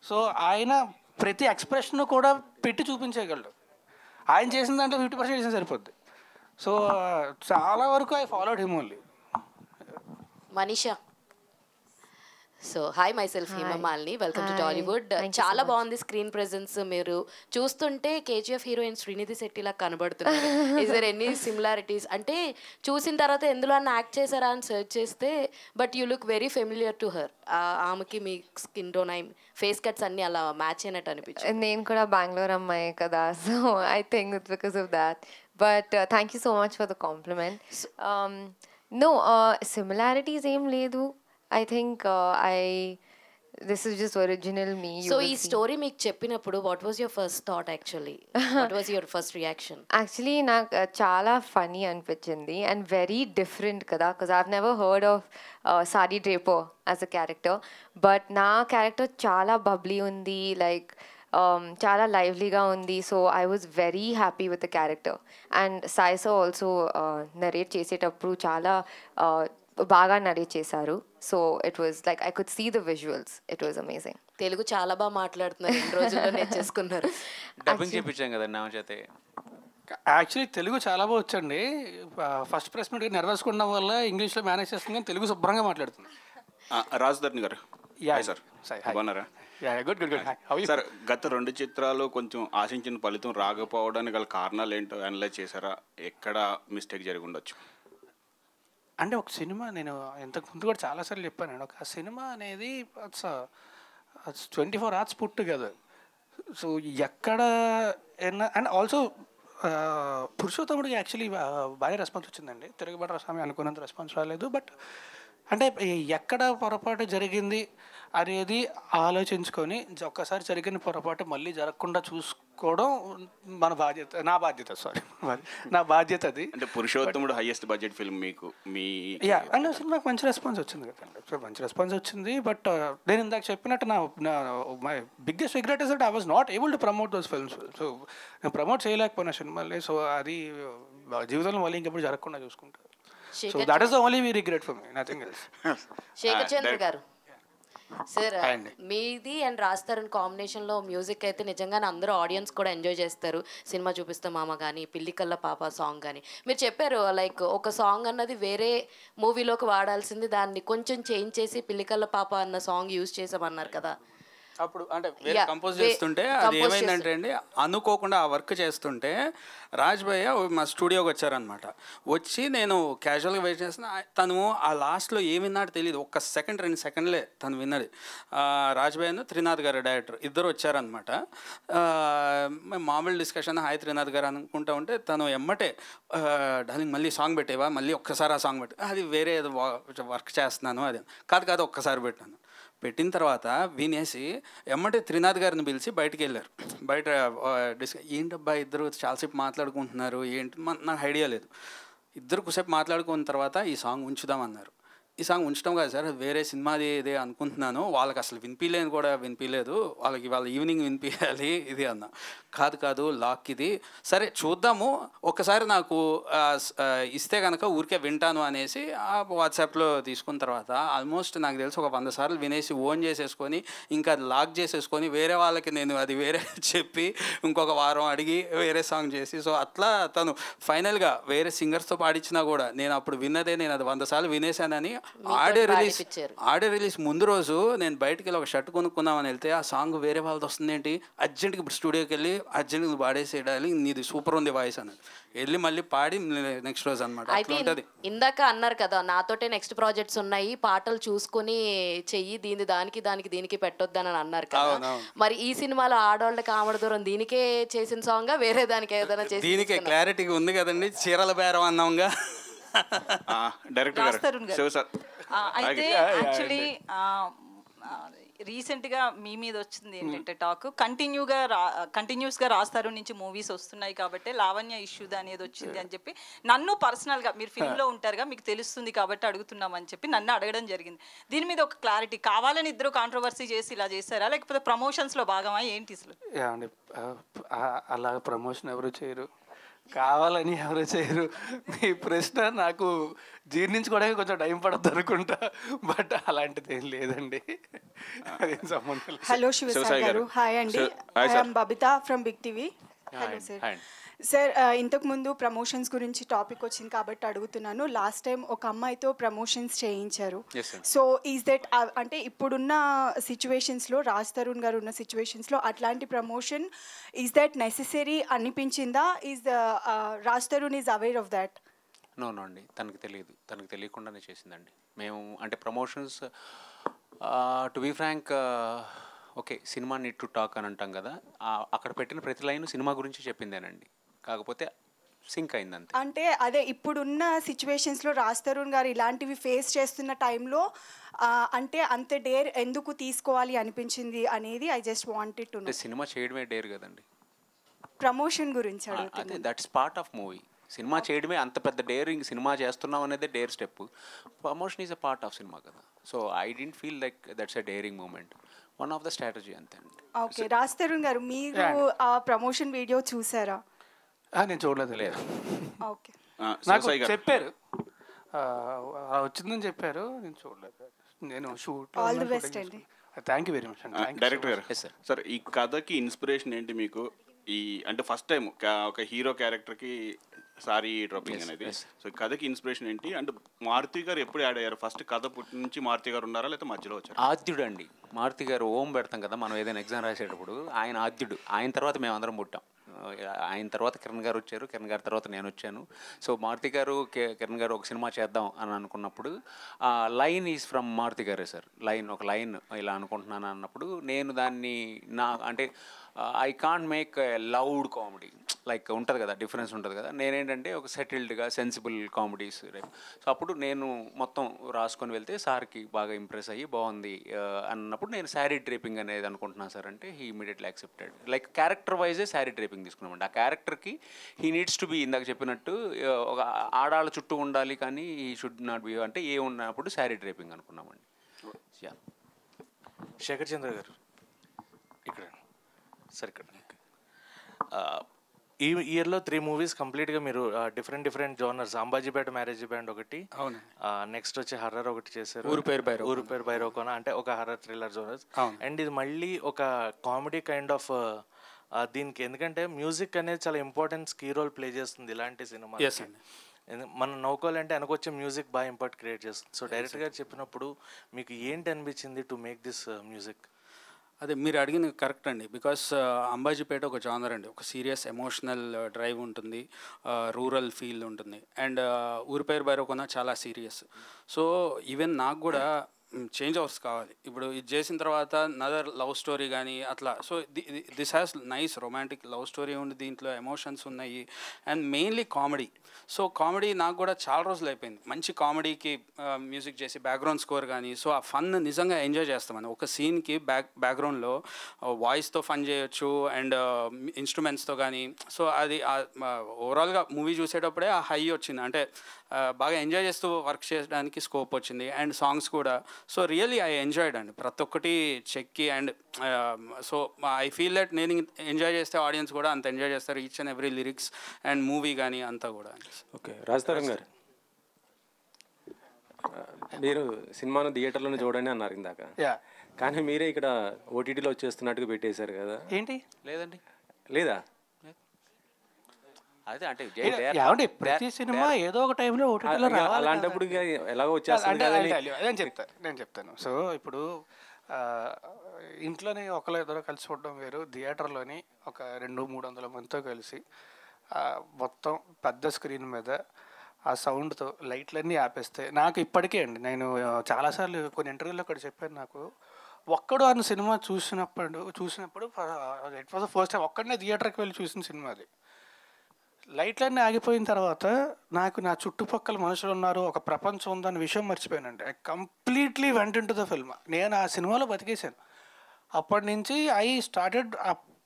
So ఆయన ప్రతి ఎక్స్ప్రెషన్ కూడా పెట్టి చూపించగలడు. ఆయన చేసిన దాంట్లో 50% చేసిన సరిపోద్ది. సో చాలా వరకు I followed him only. Manisha, so hi myself Himamalini, welcome to Tollywood. చాలా బాగుంది స్క్రీన్ ప్రెజెన్స్. మీరు చూస్తుంటే కేజీఎఫ్ హీరోయిన్ శ్రీనిధి శెట్టిలా కనబడుతున్నారు. Is there any similarities? అంటే చూసిన తర్వాత ఎందులో అన్న యాక్ట్ చేశారా అని సెర్చ్ చేస్తే but you look very familiar to her. ఆమెకి మీ స్కిన్ టోన్ ఫేస్ కట్స్ అన్ని అలా మ్యాచ్ అయినట్టు అనిపించింది. నేను కూడా బెంగళూరు అమ్మాయి కదా, so I think it's because of that. But thank you so much for the compliment. No similarities ఏం లేదు. I think this is just original me. So ee story meek cheppinappudu what was your first thought actually? What was your first reaction? Actually నాకు చాలా funny అనిపించింది and very different కదా, because I've never heard of Sari Draper as a character, but నా character చాలా bubbly ఉంది, like చాలా లైవ్లీగా ఉంది. So I was very happy with the character. And సాయిసో ఆల్సో నరేట్ చేసేటప్పుడు చాలా బాగా నరేట్ చేశారు. So it was like I could see the visuals. It was amazing. Telugu చాలా బాగా మాట్లాడుతున్నారు, 2 రోజుల్లో నేర్చేసుకున్నారు. డబ్బింగ్ చేయించాం కదా నా చేతే. యాక్చువల్లీ తెలుగు చాలా బాగా వచ్చండి. ఫస్ట్ ప్రెస్ మీట్ నర్వస్గా ఉండడం వల్ల ఇంగ్లీష్లో మేనేజ్ చేస్తుంది, కానీ తెలుగు శుభ్రంగా మాట్లాడుతుంది. రాజధర్ని గారు సార్ బాగున్నారా? Good good good. సార్ గత 2 చిత్రాలు కొంచెం ఆశించిన ఫలితం రాకపోవడానికి గల కారణాలు ఏంటో అనలైజ్ చేశారా? ఎక్కడ మిస్టేక్ జరిగి ఉండొచ్చు? అంటే ఒక సినిమా, నేను ఇంతకు ముందు కూడా చాలాసార్లు చెప్పాను, ఒక సినిమా అనేది 24 hours పుట్ టుగెదర్. సో ఎక్కడ అండ్ ఆల్సో పురుషోత్తముడికి యాక్చువల్లీ బాగా రెస్పాన్స్ వచ్చిందండి. తిరుగుబాటు స్వామి అనుకున్నంత రెస్పాన్స్ రాలేదు. బట్ అంటే ఎక్కడ పొరపాటు జరిగింది అనేది ఆలోచించుకొని ఒక్కసారి జరిగిన పొరపాటు మళ్ళీ జరగకుండా చూసుకోవడం మన బాధ్యత, నా బాధ్యత అది. అంటే పురుషోత్తముడు హైయెస్ట్ బడ్జెట్ ఫిల్మ్ మీకు అండ్ సినిమాకి మంచి రెస్పాన్స్ వచ్చింది కదండి. సో మంచి రెస్పాన్స్ వచ్చింది. బట్ నేను ఇందాక చెప్పినట్టు నా my biggest regret is that I was not able to promote those films. So నేను ప్రమోట్ చేయలేకపోయినా సినిమాల్ని. సో అది జీవితంలో మళ్ళీ ఇంకెప్పుడు జరగకుండా చూసుకుంటాను. So that is the only we regret for me, nothing else. Shekhar Chandra గారు సార్, మీది అండ్ రాజ్ తరుణ్ కాంబినేషన్లో మ్యూజిక్ అయితే నిజంగానే అందరూ ఆడియన్స్ కూడా ఎంజాయ్ చేస్తారు. సినిమా చూపిస్తే మామ కానీ, పిల్లికల్ల పాప సాంగ్ కానీ మీరు చెప్పారు, లైక్ ఒక సాంగ్ అన్నది వేరే మూవీలోకి వాడాల్సింది దాన్ని కొంచెం చేంజ్ చేసి పిల్లికల్ల పాప అన్న సాంగ్ యూజ్ చేసామన్నారు కదా. అప్పుడు అంటే వేరే కంపోజ్ చేస్తుంటే అది ఏమైందంటే అండి, అనుకోకుండా ఆ వర్క్ చేస్తుంటే రాజ్ భయ్య మా స్టూడియోకి వచ్చారనమాట. వచ్చి నేను క్యాజువల్గా వెయిట్ చేస్తున్నా, తను ఆ లాస్ట్లో ఏం విన్నాడో తెలియదు. 1 సెకండ్ 2 సెకండ్లే తను విన్నది. రాజ్ భయ్యను త్రినాథ్ గారు డైరెక్టర్ ఇద్దరు వచ్చారనమాట. మేము మామూలు డిస్కషన్ హాయ్ త్రినాథ్ గారు అనుకుంటా ఉంటే తను ఎమ్మటే డార్లింగ్ మళ్ళీ సాంగ్ పెట్టేవా, మళ్ళీ ఒక్కసారి ఆ సాంగ్ పెట్టే, అది వేరే ఏదో వర్క్ చేస్తున్నాను, అది కాదు ఒక్కసారి పెట్టాను. పెట్టిన తర్వాత వినేసి ఎమ్మటే త్రినాథ్ గారిని పిలిచి బయటికి వెళ్ళారు. బయట ఏంటబ్బా ఇద్దరు చాలాసేపు మాట్లాడుకుంటున్నారు ఏంటి, నాకు ఐడియా లేదు. ఇద్దరు కొద్దిసేపు మాట్లాడుకున్న తర్వాత ఈ సాంగ్ ఉంచుదామన్నారు. ఈ సాంగ్ ఉంచడం కాదు సార్, వేరే సినిమాది ఇదే అనుకుంటున్నాను, వాళ్ళకి అసలు వినిపించలేదు, వాళ్ళకి వాళ్ళ ఈవినింగ్ వినిపించాలి ఇది అన్న. కాదు లాక్ ఇది, సరే చూద్దాము ఒక్కసారి నాకు ఇస్తే కనుక ఊరికే వింటాను అనేసి వాట్సాప్లో తీసుకున్న తర్వాత ఆల్మోస్ట్ నాకు తెలిసి ఒక 100 సార్లు వినేసి ఓన్ చేసేసుకొని ఇంకా లాక్ చేసేసుకొని వేరే వాళ్ళకి నేను అది వేరే చెప్పి ఇంకొక వారం అడిగి వేరే సాంగ్ చేసి, సో అట్లా తను ఫైనల్గా వేరే సింగర్స్తో పాడించినా కూడా నేను అప్పుడు విన్నదే నేను అది 100 సార్లు వినేసానని. ఆడియో రిలీజ్ ముందు రోజు నేను బయటకు వెళ్ళి ఒక షర్ట్ కొనుక్కుందామని వెళ్తే ఆ సాంగ్ వేరే వాళ్ళది వస్తుంది ఏంటి, అర్జెంట్కి ఇప్పుడు స్టూడియోకి వెళ్ళి అర్జెంట్గా పాడేసేయాలి, నీది సూపర్ ఉంది వాయిస్ అని వెళ్ళి మళ్ళీ పాడి నెక్స్ట్ రోజు అనమాట. అయితే ఇందాక అన్నారు కదా నాతోటే నెక్స్ట్ ప్రాజెక్ట్స్ ఉన్నాయి, పాటలు చూసుకుని చెయ్యి, దీనికి పెట్టొద్దని అన్నారు కదా. మరి ఈ సినిమాలో ఆడవాళ్ళకి ఆమడ దూరం దీనికే చేసిన సాంగ్ వేరే దానికి ఏదైనా చేసి, దీనికే క్లారిటీగా ఉంది కదండి, చీరల బేరం అన్నాంగా డైరెక్టర్ అయితే యాక్చువల్లీ రీసెంట్గా మీ మీద వచ్చింది ఏంటంటే టాక్ కంటిన్యూస్గా రాస్తారు నుంచి మూవీస్ వస్తున్నాయి కాబట్టి లావణ్య ఇష్యూ అనేది వచ్చింది అని చెప్పి నన్ను పర్సనల్గా, మీరు ఫిల్మ్లో ఉంటారుగా మీకు తెలుస్తుంది కాబట్టి అడుగుతున్నామని చెప్పి నన్ను అడగడం జరిగింది. దీని మీద ఒక క్లారిటీ కావాలని ఇద్దరు కాంట్రవర్సీ చేసి ఇలా చేస్తారా, లేకపోతే ప్రమోషన్స్లో భాగమా ఏంటి అసలు? అలా ప్రమోషన్ ఎవరు చేయరు, కావాలని ఎవరు చేయరు. మీ ప్రశ్న నాకు జీర్ణించుకోవడానికి కొంచెం టైం పడద్దు అనుకుంటా, బట్ అలాంటిది ఏం లేదండి, అదేం సంబంధం లేదు. హలో శివసాయి గారు, హాయ్ అండి, I am Babitha from Big TV. Hello sir. Sir ఇంతకుముందు ప్రమోషన్స్ గురించి టాపిక్ వచ్చింది కాబట్టి అడుగుతున్నాను. లాస్ట్ టైం ఒక అమ్మాయితో ప్రమోషన్స్ చేయించారు. సో ఈజ్ దట్ అంటే ఇప్పుడున్న సిచ్యువేషన్స్లో రాజ్ తరుణ్ గారు ఉన్న సిచ్యువేషన్స్లో అట్లాంటి ప్రమోషన్ ఈజ్ దట్ నెసెసరీ అనిపించిందా? Is Raj Tarun is aware of that? No అండి, తనకు తెలియదు, తనకు తెలియకుండానే చేసిందండి. మేము అంటే promotions to be frank okay cinema need to talk అని అంటాం కదా, అక్కడ పెట్టిన ప్రతి లైన్ సినిమా గురించి చెప్పిందేనండి, కాకపోతే సింక్ అయింది అంతే. అంటే అదే ఇప్పుడున్న సిచ్యువేషన్స్లో రాజ్ తరుణ్ గారు ఇలాంటివి ఫేస్ చేస్తున్న టైంలో అంటే అంత డేర్ ఎందుకు తీసుకోవాలి అనిపించింది అనేది I just wanted to know. సినిమా చేయడమే డేర్ కదండి, ప్రమోషన్ గురించి అదే దట్స్ పార్ట్ ఆఫ్ మూవీ. సినిమా చేయడమే అంత పెద్ద డేరింగ్, సినిమా చేస్తున్నాం అనేది dare step, promotion is a part of సినిమా కదా. So I didn't feel like that's a daring moment, one of the strategy అంతే అండి. ఓకే, రాజ్ తరుణ్ గారు మీరు ఆ ప్రమోషన్ వీడియో చూసారా? నేను చూడలేదు. లేదు. ఓకే, నాకు చెప్పారు వచ్చిందని చెప్పారు, నేను చూడలేదు. నేను షూట్ ఆల్ ది బెస్ట్ అండి. థ్యాంక్ యూ వెరీ మచ్ అండి. డైరెక్టర్ గారు సార్, ఈ కథకి ఇన్స్పిరేషన్ ఏంటి మీకు? ఈ అంటే ఫస్ట్ టైం ఒక హీరో క్యారెక్టర్కి సారీ డ్రాపింగ్ అనేది, సో ఈ కథకి ఇన్స్పిరేషన్ ఏంటి? అంటే మారుతి గారు ఎప్పుడు యాడ్ అయ్యారు? ఫస్ట్ కథ పుట్టి నుంచి మారుతి గారు ఉన్నారా లేకపోతే మధ్యలో వచ్చారు? ఆద్యుడు అండి, మారుతి గారు ఓం పెడతాం కదా మనం ఏదైనా ఎగ్జామ్ రాసేటప్పుడు, ఆయన ఆద్యుడు. ఆయన తర్వాత మేము అందరం పుట్టాం. ఆయన తర్వాత కిరణ్ గారు వచ్చారు, కిరణ్ గారి తర్వాత నేను వచ్చాను. సో మారుతి గారు కిరణ్ గారు ఒక సినిమా చేద్దాం అని అనుకున్నప్పుడు లైన్ ఈజ్ ఫ్రమ్ మారుతి గారే సార్. ఒక లైన్ ఇలా అనుకుంటున్నాను అన్నప్పుడు నేను దాన్ని అంటే I can't make loud comedy like ఉంటుంది కదా, డిఫరెన్స్ ఉంటుంది కదా. నేనేంటంటే ఒక సెటిల్డ్గా సెన్సిబుల్ కామెడీస్. సో అప్పుడు నేను మొత్తం రాసుకొని వెళ్తే సార్కి బాగా ఇంప్రెస్ అయ్యి బాగుంది అన్నప్పుడు నేను శారీ డ్రేపింగ్ అనేది అనుకుంటున్నాను సార్ అంటే he immediately accepted. Like character yj sari draping తీసుకున్నామండి. ఆ క్యారెక్టర్కి హీ నీడ్స్ టు బీ ఇందాక చెప్పినట్టు ఒక ఆడాళ్ళ చుట్టూ ఉండాలి కానీ ఈ షుడ్ నాట్ బి అంటే ఏ ఉన్నప్పుడు శారీ డ్రేపింగ్ అనుకున్నామండి. శేఖర్ చంద్ర గారు ఇక్కడ సార్, ఇక్కడ ఈ ఇయర్లో 3 మూవీస్ కంప్లీట్గా మీరు different genres, Ambajipeta marriage band ఒకటి, నెక్స్ట్ వచ్చి హర్రర్ ఒకటి చేశారు, ఊరు పేరు బైరోకోన అంటే ఒక హర్రర్ థ్రిల్లర్ జోనర్స్, అండ్ ఇది మళ్ళీ ఒక కామెడీ కైండ్ ఆఫ్ దీనికి. ఎందుకంటే మ్యూజిక్ అనేది చాలా ఇంపార్టెంట్ కీ రోల్ ప్లే చేస్తుంది ఇలాంటి సినిమా. మనం నవ్వుకోవాలంటే వెనకొచ్చే మ్యూజిక్ బాగా ఇంపార్ట్ క్రియేట్ చేస్తుంది. సో డైరెక్టర్ గారు చెప్పినప్పుడు మీకు ఏంటి అనిపించింది టు మేక్ దిస్ మ్యూజిక్? అదే మీరు అడిగింది కరెక్ట్ అండి. బికాస్ అంబాజీపేట ఒక జానర్ అండి, ఒక సీరియస్ ఎమోషనల్ డ్రైవ్ ఉంటుంది, రూరల్ ఫీల్ ఉంటుంది. అండ్ ఊరి పేరు బైరోకోన చాలా సీరియస్. సో ఈవెన్ నాకు కూడా చేంజ్ ఓవర్స్ కావాలి. ఇప్పుడు ఇది చేసిన తర్వాత నదర్ లవ్ స్టోరీ కానీ అట్లా. So this has nice romantic love story ఉంది, దీంట్లో ఎమోషన్స్ ఉన్నాయి and mainly comedy. So comedy నాకు కూడా చాలా రోజులు అయిపోయింది మంచి కామెడీకి మ్యూజిక్ చేసి బ్యాక్గ్రౌండ్ స్కోర్ కానీ. సో ఆ ఫన్ నిజంగా ఎంజాయ్ చేస్తామని ఒక సీన్కి బ్యాక్గ్రౌండ్లో వాయిస్తో ఫన్ చేయొచ్చు అండ్ ఇన్స్ట్రుమెంట్స్తో కానీ. సో అది ఓవరాల్గా మూవీ చూసేటప్పుడే ఆ హై వచ్చింది, అంటే బాగా ఎంజాయ్ చేస్తూ వర్క్ చేయడానికి స్కోప్ వచ్చింది. అండ్ సాంగ్స్ కూడా సో రియల్లీ ఐ ఎంజాయ్డ్ అండి ప్రతి ఒక్కటి చెక్కి. And so I feel that నేను ఎంజాయ్ చేస్తే ఆడియన్స్ కూడా అంత ఎంజాయ్ చేస్తారు, each and every lyrics and movie కానీ అంతా కూడా. ఓకే, రాజ్ తరుణ్ గారు మీరు సినిమాను థియేటర్లోనే చూడండి అన్నారు ఇందాక, కానీ మీరే ఇక్కడ ఓటీటీలో వచ్చేస్తున్నట్టుగా పెట్టేశారు కదా, ఏంటి? లేదండి, లేదా? అదే అంటే ప్రతి సినిమా ఏదో ఒక టైంలో ఓటీటీలో అలాంటప్పుడు ఎలాగో వచ్చేస్తుంది. నేను చెప్తాను. సో ఇప్పుడు ఇంట్లోనే ఒకళ్ళు ఇద్దరు కలిసి చూడడం వేరు, థియేటర్లోని ఒక 200-300 మందితో కలిసి మొత్తం పెద్ద స్క్రీన్ మీద ఆ సౌండ్తో లైట్లన్నీ ఆపేస్తే నాకు ఇప్పటికే అండి, నేను చాలాసార్లు కొన్ని ఇంటర్వ్యూలో అక్కడ చెప్పాను, నాకు ఒక్కడు అన్న సినిమా చూసినప్పుడు it was the first time ఒక్కడనే థియేటర్కి వెళ్ళి చూసిన సినిమా అది. లైట్లన్నీ ఆగిపోయిన తర్వాత నాకు నా చుట్టుపక్కల మనుషులు ఉన్నారు, ఒక ప్రపంచం ఉందన్న విషయం మర్చిపోయానండి. ఐ కంప్లీట్లీ వెంట ఇంటు ద ఫిల్మ్. నేను ఆ సినిమాలో బతికేశాను. అప్పటి నుంచి ఐ స్టార్టెడ్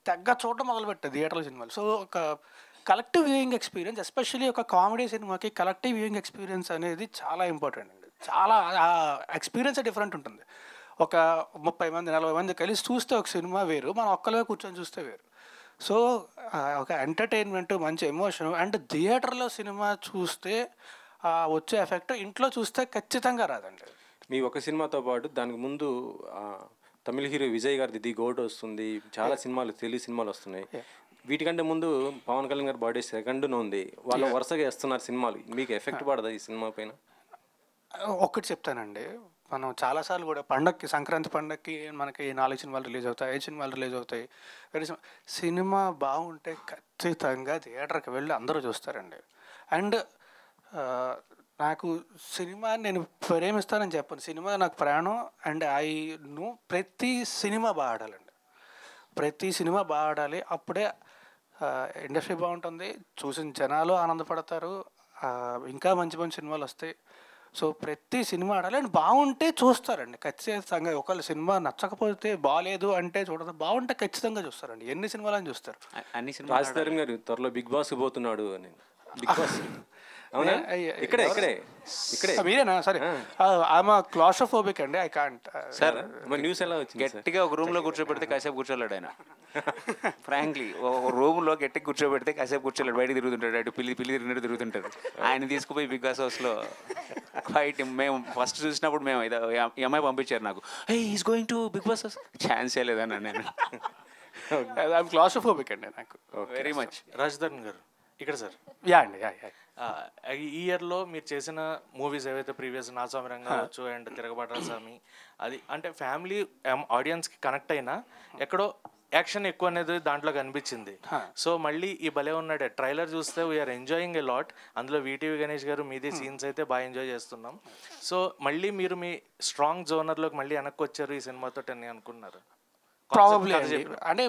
తెగ్గ చూడడం మొదలుపెట్టా థియేటర్లో సినిమాలు. సో ఒక కలెక్టివ్ వ్యూయింగ్ ఎక్స్పీరియన్స్, ఎస్పెషల్లీ ఒక కామెడీ సినిమాకి కలెక్టివ్ వ్యూయింగ్ ఎక్స్పీరియన్స్ అనేది చాలా ఇంపార్టెంట్ అండి. చాలా ఎక్స్పీరియన్స్ డిఫరెంట్ ఉంటుంది. ఒక 30 మంది 40 మంది కలిసి చూస్తే ఒక సినిమా వేరు, మనం ఒక్కలే కూర్చొని చూస్తే వేరు. సో ఒక ఎంటర్టైన్మెంట్, మంచి ఎమోషన్. అండ్ థియేటర్లో సినిమా చూస్తే వచ్చే ఎఫెక్ట్ ఇంట్లో చూస్తే ఖచ్చితంగా రాదండి. మీ ఒక సినిమాతో పాటు దానికి ముందు తమిళ హీరో విజయ్ గారిది ది గోట్ వస్తుంది, చాలా సినిమాలు తెలుగు సినిమాలు వస్తున్నాయి. వీటికంటే ముందు పవన్ కళ్యాణ్ గారి బర్త్డే సెకండ్న ఉంది, వాళ్ళు వరుసగా వేస్తున్నారు సినిమాలు. మీకు ఎఫెక్ట్ పడదా ఈ సినిమా పైన? ఒక్కటి చెప్తానండి, మనం చాలాసార్లు కూడా పండగకి, సంక్రాంతి పండగకి మనకి 4 సినిమాలు రిలీజ్ అవుతాయి, 5 సినిమాలు రిలీజ్ అవుతాయి. సినిమా బాగుంటే ఖచ్చితంగా థియేటర్కి వెళ్ళి అందరూ చూస్తారండి. అండ్ నాకు సినిమా నేను ప్రేమిస్తానని చెప్పను, సినిమా నాకు ప్రాణం. అండ్ ప్రతి సినిమా బాగా ఆడాలండి, ప్రతి సినిమా బాగా ఆడాలి. అప్పుడే ఇండస్ట్రీ బాగుంటుంది, చూసిన జనాలు ఆనందపడతారు, ఇంకా మంచి మంచి సినిమాలు వస్తాయి. సో ప్రతి సినిమా ఆడాలి అండ్ బాగుంటే చూస్తారండి ఖచ్చితంగా. ఒకవేళ సినిమా నచ్చకపోతే, బాగాలేదు అంటే చూడదు, బాగుంటే ఖచ్చితంగా చూస్తారండి. ఎన్ని సినిమాలని చూస్తారు. అన్ని సినిమాలు. రాజధాని గారు త్వరలో బిగ్ బాస్ పోతున్నాడు అని. బిగ్ బాస్ అవునా? ఇక్కడే మీరేనా? సరే, ఐఎమ్ క్లాస్ట్రోఫోబిక్ అండి, ఐ కాంట్. సార్ మరి న్యూస్ ఎలా వచ్చింది? గట్టిగా ఒక రూమ్లో కూర్చోబెడితే కాసేపు కూర్చోలేడు ఆయన. ఫ్రాంక్లీ ఒక రూమ్లో గట్టిగా కూర్చోబెడితే కాసేపు కూర్చోలేడు, బయట తిరుగుతుంటాడు, అటు పిల్లి తిరిగినట్టు తిరుగుతుంటాడు. ఆయన తీసుకుపోయి బిగ్ బాస్ హౌస్లో ఫైట్. మేము ఫస్ట్ చూసినప్పుడు మేము ఈ అమ్మాయి పంపించారు నాకు, he is going to Bigg Boss house, ఛాన్సే లేదన్నా నేను. ఐఎమ్ క్లాస్ట్రోఫోబిక్ అండి నాకు వెరీ మచ్. రాజధాని గారు ఇక్కడ సార్. యా అండి, ఈ ఇయర్లో మీరు చేసిన మూవీస్ ఏవైతే ప్రీవియస్ నా స్వామి రంగా వచ్చు అండ్ తిరగబాట స్వామి, అది అంటే ఫ్యామిలీ ఆడియన్స్కి కనెక్ట్ అయినా ఎక్కడో యాక్షన్ ఎక్కువ అనేది దాంట్లో కనిపించింది. సో మళ్ళీ ఈ భలే ఉన్నాడే ట్రైలర్ చూస్తే వీఆర్ ఎంజాయింగ్ ఎ లాట్. అందులో వీటీవీ గణేష్ గారు మీది సీన్స్ అయితే బాగా ఎంజాయ్ చేస్తున్నాం. సో మళ్ళీ మీరు మీ స్ట్రాంగ్ జోనర్లోకి మళ్ళీ వెనక్కి వచ్చారు ఈ సినిమాతో అని అనుకున్నారు? ప్రాబబ్లీ అంటే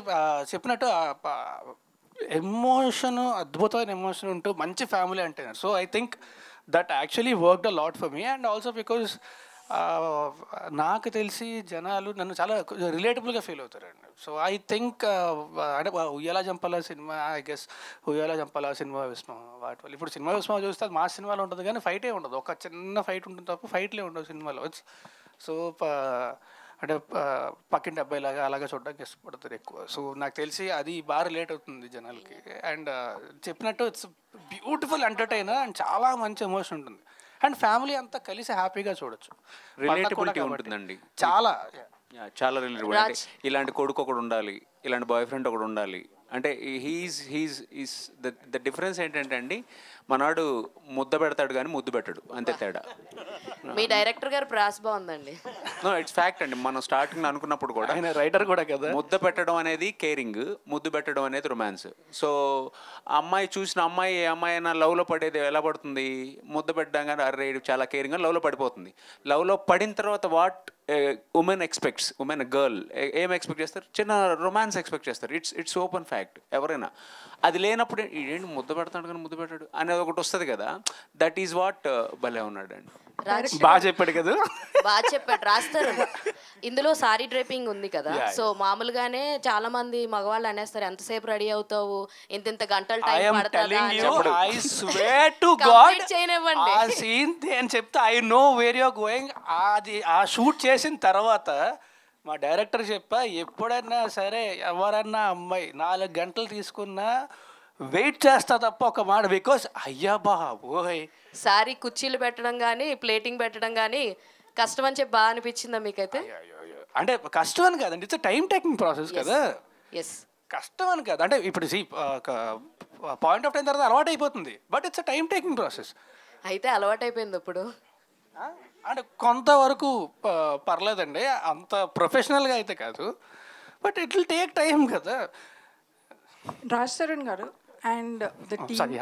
చెప్పినట్టు ఎమోషన్, అద్భుతమైన ఎమోషన్ ఉంటూ మంచి ఫ్యామిలీ అంటున్నారు. So I think that actually worked a lot for me. And also because నాకు తెలిసి జనాలు నన్ను చాలా రిలేటబుల్గా ఫీల్ అవుతారండి. సో ఐ థింక్ అంటే ఉయ్యాల జంపాల సినిమా, ఐ గెస్ ఉయ్యాల జంపాల సినిమా విస్మా వాటి వల్ల ఇప్పుడు సినిమా విస్మా చూస్తే మా సినిమాలో ఉంటుంది కానీ ఫైటే ఉండదు, ఒక చిన్న ఫైట్ ఉంటుంది తప్ప ఫైట్లే ఉండవు సినిమాలో. సో అంటే పక్కింటి అబ్బాయిలాగా అలాగా చూడడానికి ఇష్టపడతారు ఎక్కువ. సో నాకు తెలిసి అది బాగా రిలేట్ అవుతుంది జనాలకి. అండ్ చెప్పినట్టు ఇట్స్ బ్యూటిఫుల్ ఎంటర్టైనర్ అండ్ చాలా మంచి ఎమోషన్ ఉంటుంది. అండ్ ఫ్యామిలీ అంతా కలిసి హ్యాపీగా చూడొచ్చు. రిలేటబిలిటీ ఉంటుందండి, చాలా చాలా రిలేటబుల్. అంటే ఇలాంటి కొడుకు ఒకడు ఉండాలి, ఇలాంటి బాయ్ ఫ్రెండ్ ఒకడు ఉండాలి. అంటే హీస్ ద డిఫరెన్స్ ఏంటంటే అండి, మనాడు ముద్ద పెడతాడు కానీ ముద్దు పెట్టడు, అంతే తేడా. మీ డైరెక్టర్ గారు ప్రాస్ బాగుందండి. నో ఇట్స్ ఫ్యాక్ట్ అండి. మనం స్టార్టింగ్ అనుకున్నప్పుడు కూడా ఆయన రైటర్ కూడా కదా, ముద్ద పెట్టడం అనేది కేరింగ్, ముద్దు పెట్టడం అనేది రొమాన్స్. సో అమ్మాయి చూసిన అమ్మాయి ఏ అమ్మాయి అయినా లవ్లో పడేది ఎలా పడుతుంది? ముద్ద పెట్టడం కానీ అరే చాలా కేరింగ్ లవ్లో పడిపోతుంది. లవ్లో పడిన తర్వాత what women expects, women girl ఏం ఎక్స్పెక్ట్ చేస్తారు? చిన్న రొమాన్స్ ఎక్స్పెక్ట్ చేస్తారు. It's open fact. ఎవరైనా అది లేనప్పుడు ఏంటి ముద్ద పెడతాడు కానీ ముద్దు పెట్టాడు అనేది ఒకటి వస్తుంది కదా. దట్ ఈజ్ వాట్ భలే ఉన్నాడు అండి. బాగా చెప్పాడు కదా, బాగా చెప్పాడు. రాస్తారు ఇందులో సారీ డ్రైపింగ్ ఉంది కదా. సో మామూలుగానే చాలా మంది మగవాళ్ళు అనేస్తారు ఎంతసేపు రెడీ అవుతావు, ఇంత గంటల టైం చేయనివ్వండి అని చెప్తే I know where you're going. అది ఆ షూట్ చేసిన తర్వాత మా డైరెక్టర్ చెప్పా, ఎప్పుడైనా సరే ఎవరన్నా అమ్మాయి 4 గంటలు తీసుకున్నా వెయిట్ చేస్తా తప్ప ఒక మాట, బికాస్ అయ్యా బాబోయ్ సారీ కుర్చీలు పెట్టడం కానీ ప్లేటింగ్ పెట్టడం కానీ కష్టం అని చెప్పి బాగా అనిపించిందా మీకైతే? అంటే కష్టం అని కాదండి, ఇట్స్ టైం టేకింగ్ ప్రాసెస్ కదా. కష్టం అని కాదు, అంటే ఇప్పుడు పాయింట్ ఆఫ్ టైం తర్వాత అలవాటు అయిపోతుంది, but it's time taking process. అయితే అలవాటు అయిపోయింది ఇప్పుడు. అంటే కొంతవరకు పర్లేదండి, అంత ప్రొఫెషనల్గా అయితే కాదు, but it will take time కదా. Raj Tarun garu and the team,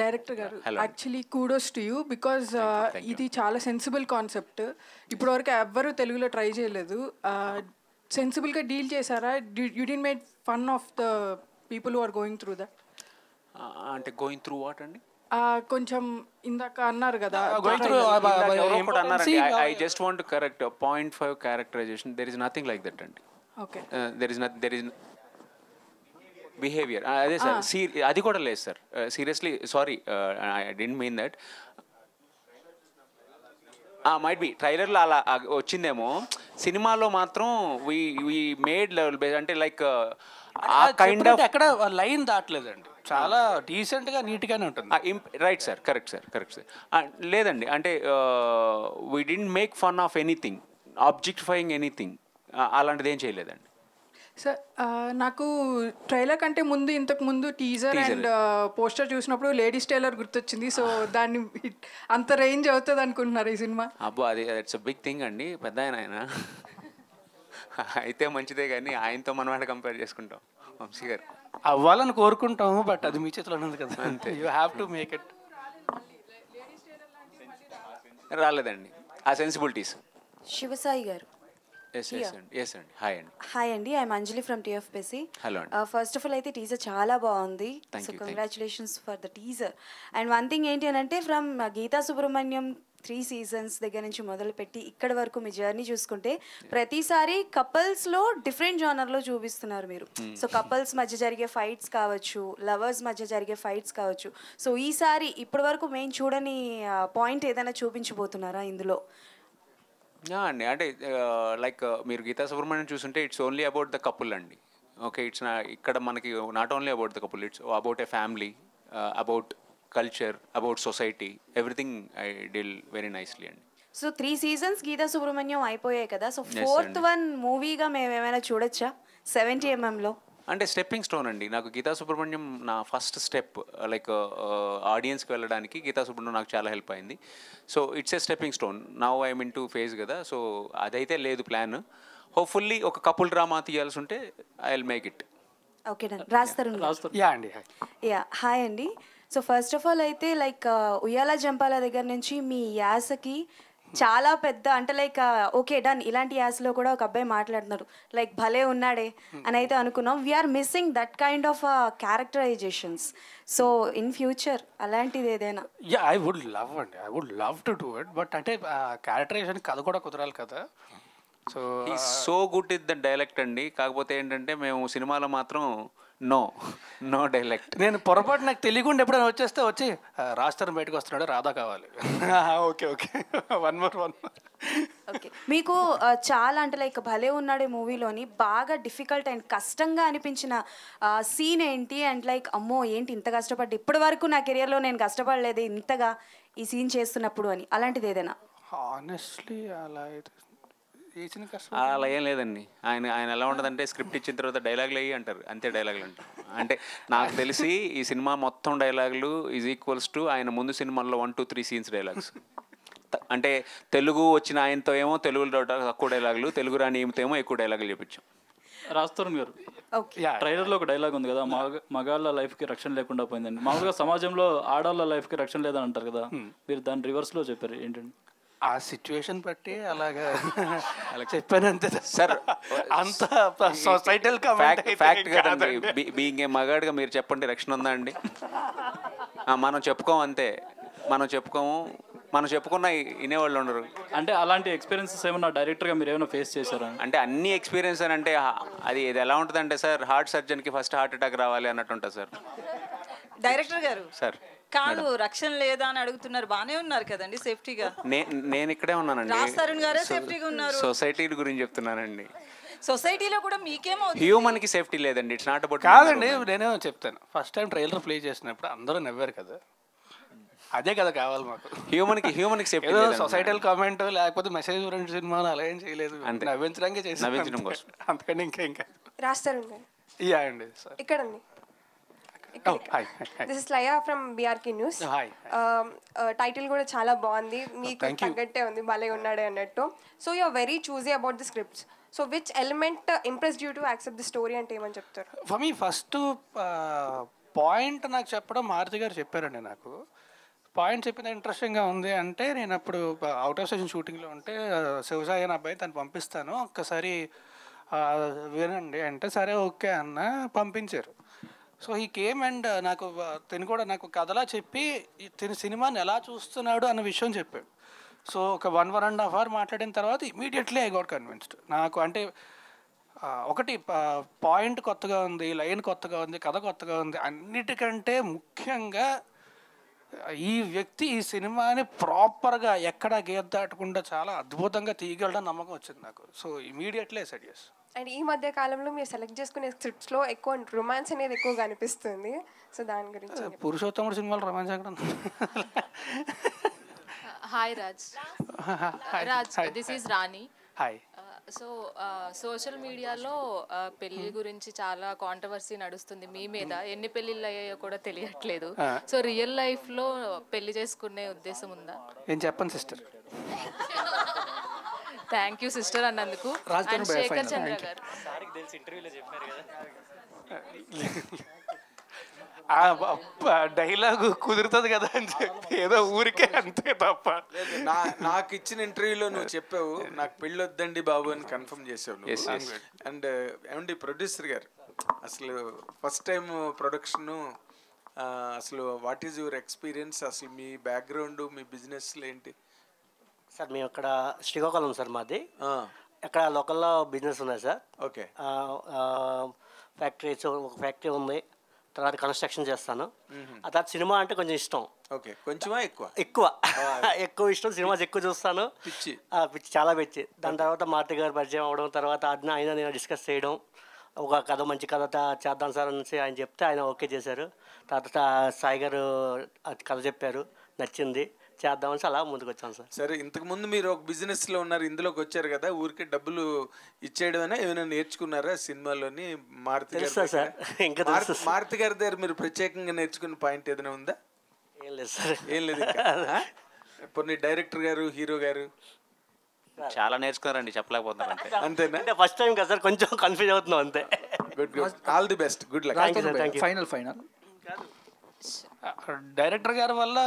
director garu, actually kudos to you because ఇది చాలా సెన్సిబుల్ కాన్సెప్ట్. ఇప్పటివరకు ఎవ్వరూ తెలుగులో ట్రై చేయలేదు. సెన్సిబుల్గా డీల్ చేశారా? You did made fun of the people who are going through that. అంటే గోయింగ్ త్రూ వాట్ అండి? కొంచెం ఇందాక అన్నారు కదా, I just want to correct 0.5 characterization. There is nothing like that అండి. ఓకే, దెర్ ఇస్ బిహేవియర్ అదే sir, అది కూడా లేదు sir. Seriously sorry, I didn't mean that. Might be ట్రైలర్లో అలా వచ్చిందేమో, సినిమాలో మాత్రం వి మేడ్ లెవెల్ బేస్, అంటే లైక్ ఆ కైండ్ ఆఫ్ ఎక్కడ లైన్ దాటలేదండి, చాలా డీసెంట్గా నీట్గానే ఉంటుంది. Right sir, correct sir, correct sir. లేదండి, అంటే we didn't make fun of anything, objectifying anything, అలాంటిది ఏం చేయలేదండి. సార్ నాకు ట్రైలర్ కంటే ముందు ఇంతకు ముందు టీజర్ అండ్ పోస్టర్ చూసినప్పుడు లేడీస్ టైలర్ గుర్తొచ్చింది. సో దాన్ని అంత రేంజ్ అవుతుంది అనుకుంటున్నారు ఈ సినిమా? అబ్బో అది ఇట్స్ బిగ్ థింగ్ అండి, పెద్ద ఆయన అయితే మంచిదే, కానీ ఆయనతో మనం అంటే కంపేర్ చేసుకుంటాం. వంశీ గారు అవ్వాలని కోరుకుంటాము, బట్ అది మీ చేతిలో ఉన్నది కదా, అంతే. You have to make it. రాలేదండి ఆ సెన్సిబిలిటీస్. శివసాయి గారు. ఎస్ అండి. హాయ్ అండి. హాయ్ అండి, I'm Anjali from TFPC. Hello అండి. ఫస్ట్ ఆఫ్ ఆల్ అయితే టీజర్ చాలా బాగుంది, so congratulations for the teaser. And one thing ఏంటి అని అంటే ఫ్రమ్ గీతా సుబ్రహ్మణ్యం 3 seasons దగ్గర నుంచి మొదలుపెట్టి ఇక్కడ వరకు మీ జర్నీ చూసుకుంటే ప్రతిసారి కపుల్స్లో డిఫరెంట్ జానర్లో చూపిస్తున్నారు మీరు. సో కపుల్స్ మధ్య జరిగే ఫైట్స్ కావచ్చు, లవర్స్ మధ్య జరిగే ఫైట్స్ కావచ్చు. సో ఈసారి ఇప్పటి వరకు మేము చూడని పాయింట్ ఏదైనా చూపించబోతున్నారా ఇందులో? అండి అంటే లైక్ మీరు గీతా సుబ్రహ్మణ్యం చూస్తుంటే it's only about the couple అండి. ఓకే, ఇట్స్ ఇక్కడ మనకి not only about the couple, it's about a family, about culture, about society, everything I deal very nicely అండి. సో 3 seasons గీతా సుబ్రహ్మణ్యం అయిపోయాయి కదా, సో 4th one మూవీగా మేము ఏమైనా చూడొచ్చా 70mm? అంటే స్టెప్పింగ్ స్టోన్ అండి. నాకు గీతా సుబ్రహ్మణ్యం నా ఫస్ట్ స్టెప్, లైక్ ఆడియన్స్కి వెళ్ళడానికి గీతా సుబ్రహ్మణ్యం నాకు చాలా హెల్ప్ అయింది. So it's a stepping stone. Now I'm in to phase కదా, సో అదైతే లేదు ప్లాన్. హోప్ఫుల్లీ ఒక కపుల్ డ్రామా తీయాల్సి ఉంటే I will make it. Okay done. రాస్తారు. యా అండి. యా హాయ్ అండి. సో ఫస్ట్ ఆఫ్ ఆల్ అయితే లైక్ ఉయ్యాల జంపాల దగ్గర నుంచి మీ యాసకి చాలా పెద్ద అంటే లైక్ ఓకే డన్, ఇలాంటి యాసలో కూడా ఒక అబ్బాయి మాట్లాడుతున్నారు లైక్ భలే ఉన్నాడే అని అయితే అనుకున్నాం. We're missing that kind of characterizations. So in future అలాంటిది ఏదైనా? యా ఐ వుడ్ లవ్ అండి, I would love to do it, but అంటే క్యారెక్టరైజేషన్ కథ కూడా కుదరాలి కదా. So good is the dialect అండి. కాకపోతే ఏంటంటే మేము సినిమాలో మాత్రం నో డైలెక్ట్. నేను పొరపాటు నాకు తెలియకుండా ఎప్పుడైనా వచ్చి రాస్తారు బయటకు వస్తున్నాడు, రాధా కావాలి. Okay okay, one more. Okay, మీకు చాలా అంటే లైక్ భలే ఉన్నాడే మూవీలోని బాగా డిఫికల్ట్ అండ్ కష్టంగా అనిపించిన సీన్ ఏంటి? అండ్ లైక్ అమ్మో ఏంటి ఇంత కష్టపడ్డా, ఇప్పటి వరకు నా కెరియర్లో నేను కష్టపడలేదు ఇంతగా ఈ సీన్ చేస్తున్నప్పుడు అని, అలాంటిది ఏదైనా? హానెస్ట్లీ అలా అలా ఏం లేదండి. ఆయన ఎలా ఉంటుందంటే స్క్రిప్ట్ ఇచ్చిన తర్వాత డైలాగులు అయ్యి అంటారు, అంతే డైలాగులు అంటారు. అంటే నాకు తెలిసి ఈ సినిమా మొత్తం డైలాగులు ఈజ్ ఈక్వల్స్ టు ఆయన ముందు సినిమాల్లో 1, 2, 3 scenes డైలాగ్స్. అంటే తెలుగు వచ్చిన ఆయనతో ఏమో తెలుగులో తక్కువ డైలాగులు, తెలుగు రాని ఈమెతో ఏమో ఎక్కువ డైలాగులు చెప్పించాం. రాస్తరుణ్ గారు, ట్రైలర్లో ఒక డైలాగ్ ఉంది కదా, మగాళ్ళ లైఫ్కి రక్షణ లేకుండా పోయిందండి. మామూలుగా సమాజంలో ఆడవాళ్ళ లైఫ్కి రక్షణ లేదని అంటారు కదా, మీరు దాని రివర్స్లో చెప్పారు ఏంటండి? ఆ సిచ్యువేషన్ బట్టి అలాగా చెప్పానంతే సార్. అంత సొసైటల్ ఫ్యాక్ట్ కదండి. బీయింగ్ ఏ మగాడిగా మీరు చెప్పండి, రక్షణ ఉందా అండి? మనం చెప్పుకోము అంతే, మనం చెప్పుకున్న వినేవాళ్ళు ఉండరు. అంటే అలాంటి ఎక్స్పీరియన్సెస్ ఏమన్నా డైరెక్టర్గా మీరు ఏమైనా ఫేస్ చేశారా? అంటే అన్ని ఎక్స్పీరియన్స్ అని అంటే అది ఎలా ఉంటుంది అంటే సార్, హార్ట్ సర్జన్కి ఫస్ట్ హార్ట్ అటాక్ రావాలి అన్నట్టు ఉంటుంది సార్. డైరెక్టర్ గారు సార్ కాదు, రక్షణ లేదా అని అడుగుతున్నారు, బానే ఉన్నారు కదండి సేఫ్టీగా? నేను ఇక్కడే ఉన్నానండి. రాస్తారుణ్ గారే సేఫ్టీగా ఉన్నారు. సొసైటీ గురించి చెప్తున్నానండి. సొసైటీలో కూడా మీకేమవుతుంది? హ్యూమన్ కి సేఫ్టీ లేదండి, ఇట్స్ నాట్ అబౌట్. కాదండి, నేనే చెప్తాను. ఫస్ట్ టైం ట్రైలర్ ప్లే చేసినప్పుడు అందరూ నవ్వారు కదా, అదే కదా కావాలి మాకు. హ్యూమన్ కి సేఫ్టీ, సొసైటల్ కామెంట్ లేకపోతే మెసేజ్ ఓరియంటెడ్ సినిమాలు అలా ఏం చేయలేదు, నవ్వించడానికి చేసి నవ్వించడం కోసం. అంతకంటే ఇంకా రాస్తారు. యా అండి సార్. ఇక్కడండి. This is Laya from BRK news. Title కూడా చాలా బాగుంది, మీకు తగ్గట్టే ఉంది, భలే ఉన్నాడే అన్నట్టు. So you are very choosy about the scripts. So which element impressed you to accept the story అంటే ఏమని చెప్తారు? ఫర్ మీ ఫస్ట్ పాయింట్ నాకు చెప్పడం మారుతి గారు చెప్పారండి. నాకు పాయింట్ చెప్పింది ఇంట్రెస్టింగ్గా ఉంది అంటే, నేను అప్పుడు అవుట్ ఆఫ్ స్టేషన్ షూటింగ్లో ఉంటే శివసాయి అనే అబ్బాయి తను పంపిస్తాను ఒక్కసారి వినండి అంటే, సరే ఓకే అన్న పంపించారు. సో ఈ కేమ్ అండ్ నాకు తిని కూడా నాకు కథలా చెప్పి తిని సినిమాని ఎలా చూస్తున్నాడు అన్న విషయం చెప్పాడు. సో ఒక 1.5 hours మాట్లాడిన తర్వాత ఇమీడియట్లీ ఐ గాట్ కన్విన్స్డ్. నాకు అంటే ఒకటి పాయింట్ కొత్తగా ఉంది, లైన్ కొత్తగా ఉంది, కథ కొత్తగా ఉంది, అన్నిటికంటే ముఖ్యంగా ఈ వ్యక్తి ఈ సినిమాని ప్రాపర్గా ఎక్కడ గీత దాటకుండా చాలా అద్భుతంగా తీయగలడం నమ్మకం వచ్చింది నాకు. So immediately said yes. And ఈ మధ్య కాలంలో మీరు సెలెక్ట్ చేసుకునే స్క్రిప్ట్స్లో ఎక్కువ రొమాన్స్ అనేది ఎక్కువగా అనిపిస్తుంది. సో దాని గురించి పురుషోత్తముడు సినిమాలో రొమాన్స్ ఎక్కడ? Hi Raj. Raj, this is Rani. Hi. So social మీడియాలో పెళ్లి గురించి చాలా కాంట్రవర్సీ నడుస్తుంది మీ మీద. ఎన్ని పెళ్ళిళ్ళు అయ్యాయో కూడా తెలియట్లేదు. సో రియల్ లైఫ్లో పెళ్లి చేసుకునే ఉద్దేశం ఉందా? ఏం చెప్పండి సిస్టర్. థ్యాంక్ యూ సిస్టర్ అన్నందుకు. అండ్ శేఖర్ చంద్ర గారు డైలాగ్ కుదురుతుంది కదా అని చెప్పి ఏదో ఊరికే అంతే తప్ప. నాకు ఇచ్చిన ఇంటర్వ్యూలో నువ్వు చెప్పావు నాకు పెళ్ళి వద్దండి బాబు అని కన్ఫర్మ్ చేసావు. అండ్ ఏమండి ప్రొడ్యూసర్ గారు, అసలు ఫస్ట్ టైం ప్రొడక్షన్, అసలు వాట్ ఈజ్ యువర్ ఎక్స్పీరియన్స్, అసలు మీ బ్యాక్గ్రౌండ్, మీ బిజినెస్లు ఏంటి? సార్ మేము అక్కడ శ్రీకాకుళం సార్ మాది. అక్కడ లోకల్లో బిజినెస్ ఉన్నాయి సార్. ఓకే. ఫ్యాక్టరీస్, ఒక ఫ్యాక్టరీ ఉంది. తర్వాత కన్స్ట్రక్షన్ చేస్తాను. ఆ తర్వాత సినిమా అంటే కొంచెం ఇష్టం. ఓకే. కొంచెమా ఎక్కువ? ఎక్కువ ఇష్టం. సినిమాస్ ఎక్కువ చూస్తాను. పిచ్చి చాలా పిచ్చి. దాని తర్వాత మారుతి గారు పరిచయం అవ్వడం, తర్వాత ఆయన నేను డిస్కస్ చేయడం, ఒక కథ మంచి కథ చేద్దాం సార్ అనేసి ఆయన చెప్తే ఆయన ఓకే చేశారు. తర్వాత సాయి గారు కథ చెప్పారు, నచ్చింది, చేద్దామని అలా ముందుకు వచ్చాను సార్. సరే, ఇంతకుముందు మీరు ఒక బిజినెస్లో ఉన్నారు, ఇందులోకి వచ్చారు కదా, ఊరికే డబ్బులు ఇచ్చేయడమైనా ఏమైనా నేర్చుకున్నారా సినిమాలోని? మారుతి గారి దగ్గర మీరు ప్రత్యేకంగా నేర్చుకున్న పాయింట్ ఏదైనా ఉందా? ఏం లేదు సార్. ఏం లేదు. కొన్ని డైరెక్టర్ గారు, హీరో గారు చాలా నేర్చుకున్నారండి, చెప్పలేకపోతున్నారు అంతే. అంతేనా? అంటే ఫస్ట్ టైం కదా సార్, కొంచెం కన్ఫ్యూజ్ అవుతున్నాం అంతే. Good. All the best. Good luck. Final director గారి వల్ల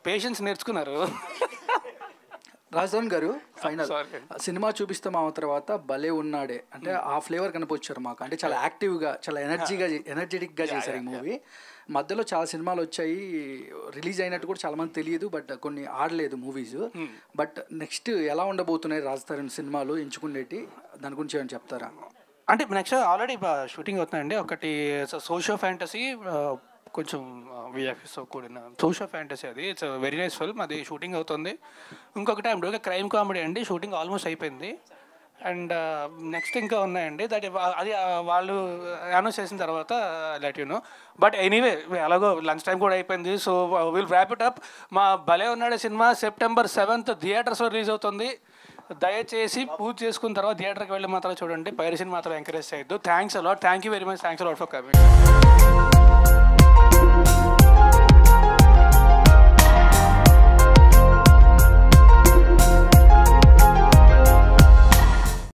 పేషెన్స్ నేర్చుకున్నారు. రాజధాని గారు ఫైనల్ సినిమా చూపిస్తాం ఆ తర్వాత భలే ఉన్నాడే అంటే ఆ ఫ్లేవర్ కనిపించారు మాకు. అంటే చాలా యాక్టివ్గా, చాలా ఎనర్జెటిక్గా చేశారు ఈ మూవీ. మధ్యలో చాలా సినిమాలు వచ్చాయి, రిలీజ్ అయినట్టు కూడా చాలా మంది తెలియదు, బట్ కొన్ని ఆడలేదు మూవీస్. బట్ నెక్స్ట్ ఎలా ఉండబోతున్నాయి రాజధాని సినిమాలు ఎంచుకునేటి, దాని గురించి ఏమైనా చెప్తారా? అంటే నెక్స్ట్ ఆల్రెడీ షూటింగ్ అవుతుందండి. ఒకటి సోషియో ఫ్యాంటసీ, కొంచెం విఎఫ్ఎస్తో కూడిన సోషియో ఫ్యాంటసీ. అది ఇట్స్ వెరీ నైస్ ఫిల్మ్. అది షూటింగ్ అవుతుంది. ఇంకొకటి ఐమ్ డూయింగ్ క్రైమ్ కామెడీ అండి. షూటింగ్ ఆల్మోస్ట్ అయిపోయింది. అండ్ నెక్స్ట్ ఇంకా ఉన్నాయండి. దట్ అది వాళ్ళు అనౌన్స్ చేసిన తర్వాత let you know. But anyway అలాగో లంచ్ టైం కూడా అయిపోయింది. So will wrap it up. మా భలే ఉన్నాడే సినిమా September 7th థియేటర్స్లో రిలీజ్ అవుతుంది. దయచేసి పూజ చేసుకున్న తర్వాత థియేటర్కి వెళ్ళి మాత్రం చూడండి. పైరసీని మాత్రం ఎంకరేజ్ చేయొద్దు. Thanks a lot. Thank you very much. Thanks a lot for coming.